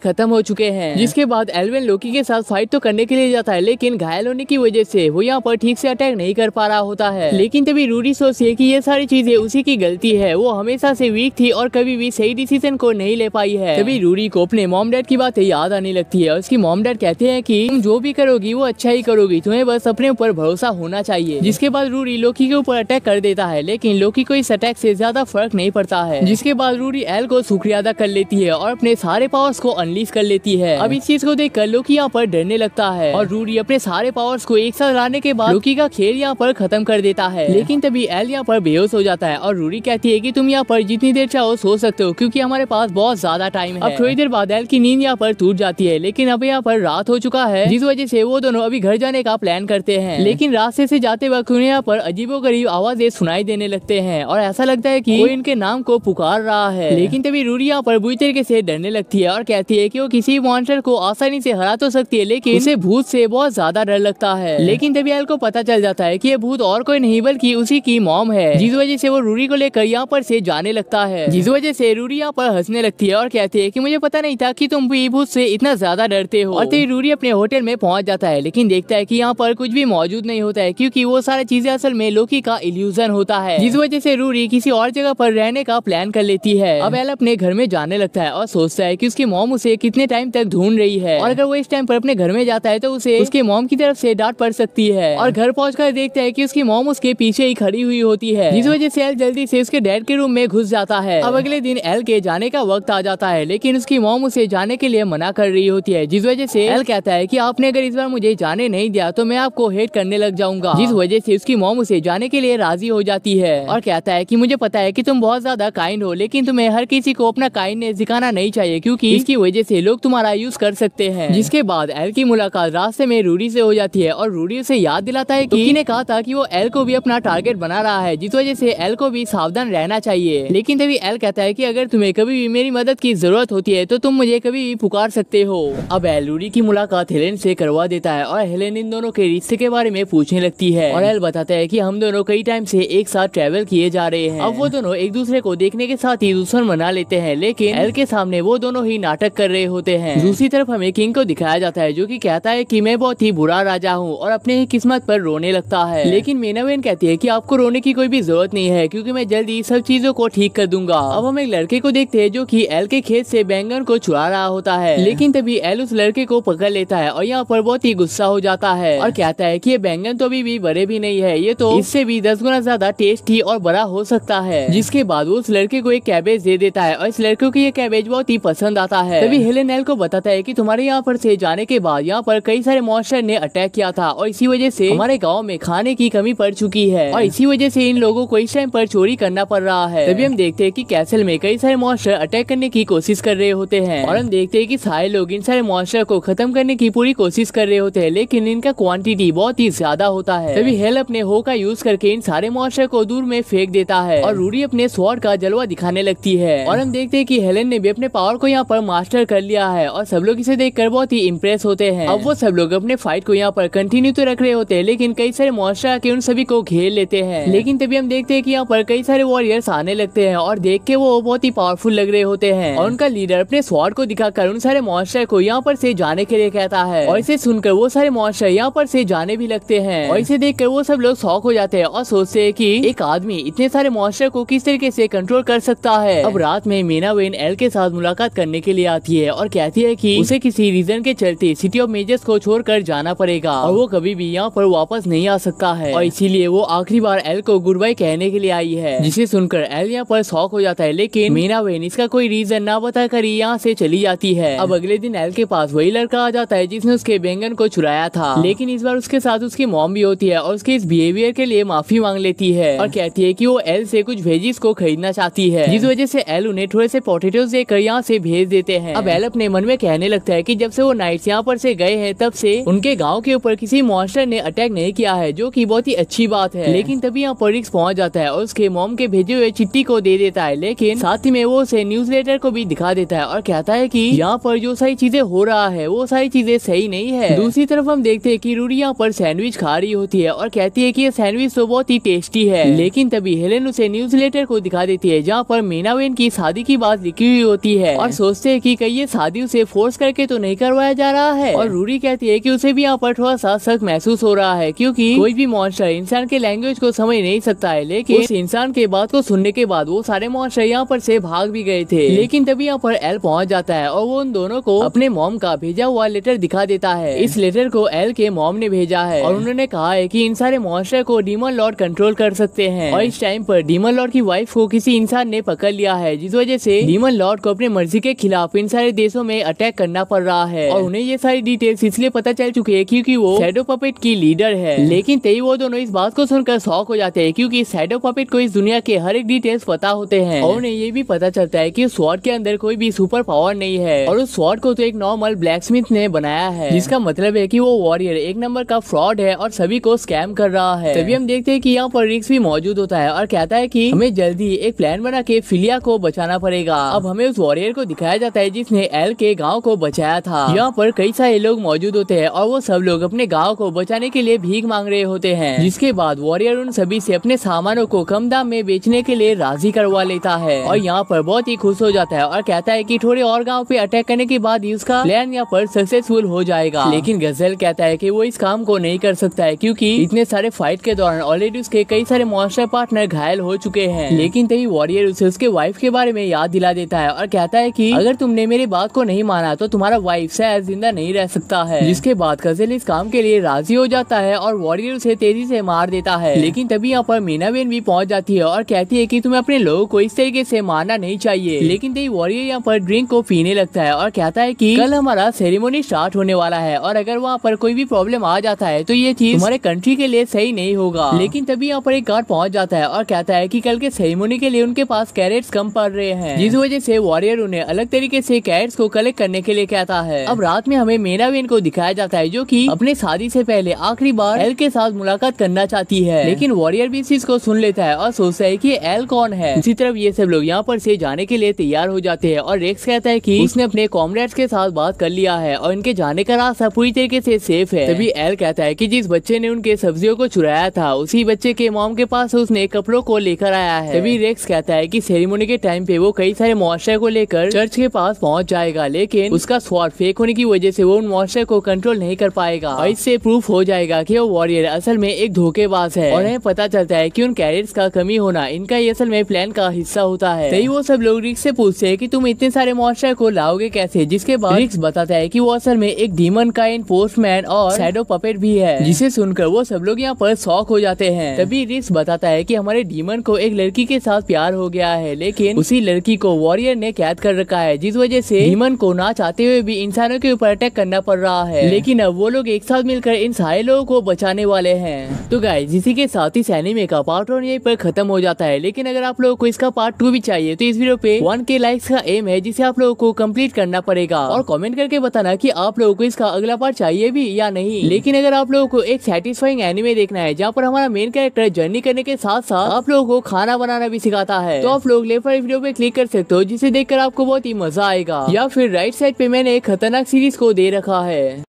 खत्म हो चुके हैं। जिसके बाद एल्विन लोकी के साथ फाइट तो करने के लिए जाता है, लेकिन घायल होने की वजह से वो यहाँ पर ठीक से अटैक नहीं कर पा रहा होता है। लेकिन तभी रूडी सोचती है कि ये सारी चीजें उसी की गलती है, वो हमेशा से वीक थी और कभी भी सही डिसीजन को नहीं ले पाई है। तभी रूडी को अपने मॉम डैड की बातें याद आने लगती है और उसकी मॉम डैड कहते हैं कि तुम जो भी करोगी वो अच्छा ही करोगी, तुम्हें बस अपने ऊपर भरोसा होना चाहिए। जिसके बाद रूडी लोकी के ऊपर अटैक कर देता है, लेकिन लोकी को इस अटैक से ज्यादा फर्क नहीं पड़ता है। जिसके बाद रूडी एल को शुक्रिया अदा कर लेती है और अपने सारे पावर्स को अनलीज कर लेती है। अब इस चीज को देखकर लोकी यहाँ पर डरने लगता है और रूडी अपने सारे पावर्स को एक साथ लाने के बाद लोकी का खेल यहाँ पर खत्म कर देता है। लेकिन तभी एल यहाँ पर बेहोश हो जाता है और रूडी कहती है कि तुम यहाँ पर जितनी देर चाहो सो सकते हो, क्योंकि हमारे पास बहुत ज्यादा टाइम है। अब थोड़ी देर बाद एल की नींद यहाँ पर टूट जाती है, लेकिन अब यहाँ पर रात हो चुका है, जिस वजह से वो दोनों अभी घर जाने का प्लान करते हैं। लेकिन रास्ते से जाते वक्त उन्हें यहाँ पर अजीबोगरीब आवाजें सुनाई देने लगते हैं और ऐसा लगता है कि कोई इनके नाम को पुकार रहा है। लेकिन तभी रूडी यहाँ पर बुरी तरीके से डरने लगती है और कहती है कि वो किसी मॉन्स्टर को आसानी से हरा तो सकती है, लेकिन उसे भूत से बहुत ज्यादा डर लगता है। लेकिन तभी एल को पता चल जाता है कि ये भूत और कोई नहीं बल्कि उसी की मॉम है, जिस वजह से वो रूडी को लेकर यहाँ पर से जाने लगता है। जिस वजह से रूडी यहाँ पर हंसने लगती है और कहती है कि मुझे पता नहीं था कि तुम भी भूत से इतना ज्यादा डरते हो। और तभी रूडी अपने होटल में पहुंच जाता है, लेकिन देखता है कि यहाँ पर कुछ भी मौजूद नहीं होता है, क्योंकि वो सारी चीजें असल में लोकी का इल्यूजन होता है। जिस वजह से रूडी किसी और जगह पर रहने का प्लान कर लेती है। अब एल अपने घर में जाने लगता है और सोचता है कि उसकी मॉम उसे कितने टाइम तक ढूंढ रही है, और अगर वो इस टाइम पर अपने घर में जाता है तो उसे उसके मॉम की तरफ से डांट पड़ सकती है। और घर पहुंचकर देखता है कि उसकी मॉम उसके पीछे ही खड़ी हुई होती है, जिस वजह से एल जल्दी से उसके डैड के रूम में घुस जाता है। अब अगले दिन एल के जाने का वक्त आ जाता है, लेकिन उसकी मॉम उसे जाने के लिए मना कर रही होती है, जिस वजह से एल कहता है कि आपने अगर इस बार मुझे जाने नहीं दिया तो मैं आपको हेट करने लग जाऊंगा। जिस वजह से उसकी मॉम उसे जाने के लिए राजी हो जाती है और कहता है कि मुझे पता है कि तुम बहुत ज्यादा काइंड हो, लेकिन तुम्हें हर किसी को अपना काइंडनेस दिखाना नहीं चाहिए, क्योंकि इसकी वजह से लोग तुम्हारा यूज कर सकते हैं। जिसके बाद एल की मुलाकात रास्ते में रूडी से हो जाती है और रूडी उसे याद दिलाता है कि ने कहा था कि वो एल को भी अपना टारगेट बना रहा है, जिस वजह से एल को भी सावधान रहना चाहिए। लेकिन तभी एल कहता है कि अगर तुम्हें कभी भी मेरी मदद की जरूरत होती है तो तुम मुझे कभी भी पुकार सकते हो। अब एल रूडी की मुलाकात हेलेन से करवा देता है और हेलेन इन दोनों के रिश्ते के बारे में पूछने लगती है और एल बताता है कि हम दोनों कई टाइम से एक साथ ट्रैवल किए जा रहे हैं। अब वो दोनों एक दूसरे को देखने के साथ ही दुश्मन बना लेते हैं, लेकिन एल के सामने वो दोनों ही नाटक कर रहे होते हैं। दूसरी तरफ हमें किंग को दिखाया जाता है, जो कि कहता है कि मैं बहुत ही बुरा राजा हूँ और अपने ही किस्मत पर रोने लगता है। लेकिन मेनावेन कहती है कि आपको रोने की कोई भी जरूरत नहीं है, क्योंकि मैं जल्दी सब चीजों को ठीक कर दूंगा। अब हम एक लड़के को देखते हैं जो कि एल के खेत से बैंगन को चुरा रहा होता है, लेकिन तभी एल उस लड़के को पकड़ लेता है और यहाँ पर बहुत ही गुस्सा हो जाता है और कहता है कि ये बैंगन तो अभी भी बड़े भी नहीं है, ये तो इससे भी 10 गुना ज्यादा टेस्टी और बड़ा हो सकता है। जिसके बाद वो उस लड़के को एक कैबेज दे देता है और इस लड़के को ये कैबेज बहुत ही पसंद आता है। तभी हेलेन एल को बताता है कि तुम्हारे यहाँ पर से जाने के बाद यहाँ पर कई सारे मॉन्स्टर ने अटैक किया था और इसी वजह से हमारे गाँव में खाने की कमी पड़ चुकी है और इसी वजह से इन लोगों को इस टाइम पर चोरी करना पड़ रहा है। तभी हम देखते हैं कि कैसल में कई सारे मॉन्स्टर अटैक करने की कोशिश कर रहे होते हैं और हम देखते हैं कि सारे लोग इन सारे मॉन्स्टर को खत्म करने की पूरी कोशिश कर रहे होते हैं, लेकिन इनका क्वांटिटी बहुत ही ज्यादा होता है। तभी हेल अपने हो का यूज करके इन सारे मॉन्स्टर को दूर में फेंक देता है और रूडी अपने स्वॉर्ड का जलवा दिखाने लगती है और हम देखते हैं कि हेलेन ने भी अपने पावर को यहाँ पर मास्टर कर लिया है और सब लोग इसे देखकर बहुत ही इम्प्रेस होते हैं। अब वो सब लोग अपने फाइट को यहाँ पर कंटिन्यू तो रख रहे होते हैं, लेकिन कई सारे मॉन्स्टर आके उन सभी को घेर लेते हैं। लेकिन तभी हम देखते हैं कि यहाँ पर कई सारे वॉरियर्स आने लगते हैं और देख के वो बहुत ही पावरफुल लग रहे होते हैं और उनका लीडर अपने स्वॉर्ड को दिखाकर उन सारे मॉन्स्टर को यहाँ पर से जाने के लिए कहता है और इसे सुनकर वो सारे मॉन्स्टर यहाँ पर से जाने भी लगते हैं और इसे देखकर वो सब लोग शॉक हो जाते हैं और सोचते हैं कि एक आदमी इतने सारे मॉन्स्टर को किस तरीके से कंट्रोल कर सकता है। अब रात में मेनावेन एल के साथ मुलाकात करने के लिए आती है और कहती है कि उसे किसी रीजन के चलते सिटी ऑफ मेजर्स को छोड़कर जाना पड़ेगा और वो कभी भी यहाँ पर वापस नहीं आ सकता है और इसीलिए वो आखिरी बार एल को गुड बाय कहने के लिए आई है। जिसे सुनकर एल यहाँ पर शॉक हो जाता है, लेकिन मेनावेन इसका कोई रीजन ना बताकर यहाँ से चली जाती है। अब अगले दिन एल के पास वही लड़का आ जाता है जिसने उसके बैंगन को चुराया था, लेकिन इस बार उसके साथ उसकी मॉम भी होती है और उसके इस बिहेवियर के लिए माफी मांग लेती है और कहती है कि वो एल से कुछ वेजीज को खरीदना चाहती है, जिस वजह से एल उन्हें थोड़े से पोटैटोज देकर यहाँ से भेज देते हैं। अब एल अपने मन में कहने लगता है कि जब से वो नाइट्स यहाँ पर से गए हैं तब से उनके गाँव के ऊपर किसी मॉन्स्टर ने अटैक नहीं किया है, जो की बहुत ही अच्छी बात है। लेकिन तभी यहाँ पर रिक्स पहुँच जाता है और उसके मॉम के भेजे हुए चिट्ठी को दे देता है, लेकिन साथ ही में वो उसे न्यूज लेटर को भी दिखा देता है और कहता है कि यहाँ पर जो सारी चीजें हो रहा है वो सारी चीजें सही नहीं है। दूसरी तरफ हम देखते हैं कि रूडी यहाँ पर सैंडविच खा रही होती है और कहती है कि ये सैंडविच तो बहुत ही टेस्टी है, लेकिन तभी हेलेन उसे न्यूज लेटर को दिखा देती है जहाँ पर मीना वेन की शादी की बात लिखी हुई होती है और सोचते है कि कहीं ये शादी उसे फोर्स करके तो नहीं करवाया जा रहा है। और रूरी कहती है कि उसे भी यहाँ पर थोड़ा सा शक महसूस हो रहा है क्योंकि कोई भी मॉन्स्टर इंसान के लैंग्वेज को समझ नहीं सकता है, लेकिन उस इंसान के बात को सुनने के बाद वो सारे मॉन्स्टर यहाँ पर से भाग भी गए थे। लेकिन तभी यहाँ पर एल पहुँच जाता है और वो उन दोनों को अपने मॉम का भेजा हुआ लेटर दिखा देता है। इस लेटर को एल के मॉम ने भेजा है और उन्होंने कहा है कि इन सारे मॉन्स्टर को डीमन लॉर्ड कंट्रोल कर सकते हैं और इस टाइम पर डीमन लॉर्ड की वाइफ को किसी इंसान ने पकड़ लिया है, जिस वजह से डीमन लॉर्ड को अपनी मर्जी के खिलाफ इन सारे देशों में अटैक करना पड़ रहा है। और उन्हें ये सारी डिटेल्स इसलिए पता चल चुकी है क्योंकि वो शैडो पपेट की लीडर है। लेकिन तभी वो दोनों इस बात को सुनकर शॉक हो जाते हैं क्योंकि शैडो पपेट को इस दुनिया के हर एक डिटेल्स पता होते हैं और उन्हें ये भी पता चलता है कि उस स्वॉर्ड के अंदर कोई भी सुपर पावर नहीं है और उस स्वॉर्ड को तो एक नॉर्मल ब्लैकस्मिथ ने बनाया है, जिसका मतलब है कि वो वॉरियर एक नंबर का फ्रॉड है और सभी को स्कैम कर रहा है। तभी हम देखते हैं कि यहाँ पर रिक्स भी मौजूद होता है और कहता है कि हमें जल्दी एक प्लान बना के फिलिया को बचाना पड़ेगा। अब हमें उस वॉरियर को दिखाया जाता है जिसने एल के गाँव को बचाया था। यहाँ पर कई सारे लोग मौजूद होते हैं और वो सब लोग अपने गाँव को बचाने के लिए भीख मांग रहे होते हैं, जिसके बाद वॉरियर उन सभी से अपने सामानों को कम दाम में बेचने के लिए राजी करवा लेता है और यहाँ पर बहुत ही खुश हो जाता है और कहता है कि थोड़े और गाँव पे अटैक करने के बाद ही उसका प्लान यहाँ पर सक्सेसफुल हो जाएगा। लेकिन गजल कहता है कि वो इस काम को नहीं कर सकता है क्योंकि इतने सारे फाइट के दौरान ऑलरेडी उसके कई सारे मॉन्स्टर पार्टनर घायल हो चुके हैं। लेकिन तभी वॉरियर उसे उसके वाइफ के बारे में याद दिला देता है और कहता है कि अगर तुमने मेरी बात को नहीं माना तो तुम्हारा वाइफ शायद जिंदा नहीं रह सकता है, जिसके बाद गजल इस काम के लिए राजी हो जाता है और वॉरियर उसे तेजी से मार देता है। लेकिन तभी यहाँ पर मीना बेन भी पहुंच जाती है और कहती है कि तुम्हें अपने लोगों को इस तरीके से मारना नहीं चाहिए। लेकिन तभी वॉरियर यहाँ पर ड्रिंक को पीने लगता है और कहता है कि कल हमारा सेरेमनी स्टार्ट होने वाला है और अगर वहाँ पर कोई भी प्रॉब्लम आ जाता है तो ये चीज हमारे कंट्री के लिए सही नहीं होगा। लेकिन तभी यहाँ पर एक गार्ड पहुंच जाता है और कहता है कि कल के सेरेमनी के लिए उनके पास कैरेट्स कम पड़ रहे हैं, जिस वजह से वॉरियर उन्हें अलग तरीके से कैरेट्स को कलेक्ट करने के लिए कहता है। अब रात में हमें मीना बेन को दिखाया जाता है जो कि अपने शादी से पहले आखिरी बार एल के साथ मुलाकात करना चाहती है, लेकिन वॉरियर भी इस चीज को सुन लेता है और सोचता है कि एल कौन है। इसी तरफ ये सब लोग यहाँ पर से जाने के लिए तैयार हो जाते हैं और रेक्स कहता है कि उसने अपने कॉमरेड्स के साथ बात कर लिया है और इनके जाने का रास्ता पूरी तरीके से सेफ है। तभी एल कहता है कि जिस बच्चे ने उनके सब्जियों को चुराया था उसी बच्चे के मॉम के पास उसने कपड़ों को लेकर आया है। तभी रेक्स कहता है कि सेरेमनी के टाइम पे वो कई सारे मॉन्स्टर को लेकर चर्च के पास पहुंच जाएगा, लेकिन उसका स्वॉर्ड फेक होने की वजह से वो उन मॉन्स्टर को कंट्रोल नहीं कर पाएगा और इससे प्रूफ हो जाएगा कि वो वॉरियर असल में एक धोखेबाज है और हमें पता चलता है कि उन कैरेट्स का कमी होना इनका ये असल में प्लान का हिस्सा होता है। तभी वो सब लोग रिक्स से पूछते हैं कि तुम इतने सारे मॉन्स्टर को लाओगे कैसे, जिसके बाद रिक्स बताता है कि वो असल में एक डीमन काइंड पोस्टमैन और शैडो पपेट भी है, जिसे सुनकर वो सब लोग यहाँ पर शॉक हो जाते हैं। तभी रिक्स बताता है कि हमारे डीमन को एक लड़की के साथ प्यार हो गया है, लेकिन उसी लड़की को वॉरियर ने कैद कर रखा है, जिस वजह से डीमन को ना चाहते हुए भी इंसानों के ऊपर अटैक करना पड़ रहा है। लेकिन अब वो लोग एक साथ मिलकर इन सारे लोगों को बचाने वाले हैं। तो गाइस, इसी के साथ इस एनीमे का पार्ट 1 यहीं पर खत्म हो जाता है, लेकिन अगर आप लोगों को इसका पार्ट 2 भी चाहिए तो इस वीडियो पे 1K लाइक्स का एम है, जिसे आप लोगों को कंप्लीट करना पड़ेगा और कमेंट करके बताना कि आप लोगों को इसका अगला पार्ट चाहिए भी या नहीं। लेकिन अगर आप लोगों को एक सेटिस्फाइंग एनीमे देखना है जहाँ पर हमारा मेन कैरेक्टर जर्नी करने के साथ साथ आप लोगों को खाना बनाना भी सिखाता है, तो आप लोग लेफ्ट वीडियो पे क्लिक कर सकते हो, जिसे देखकर आपको बहुत ही मजा आएगा। या फिर राइट साइड पे मैंने एक खतरनाक सीरीज को दे रखा है।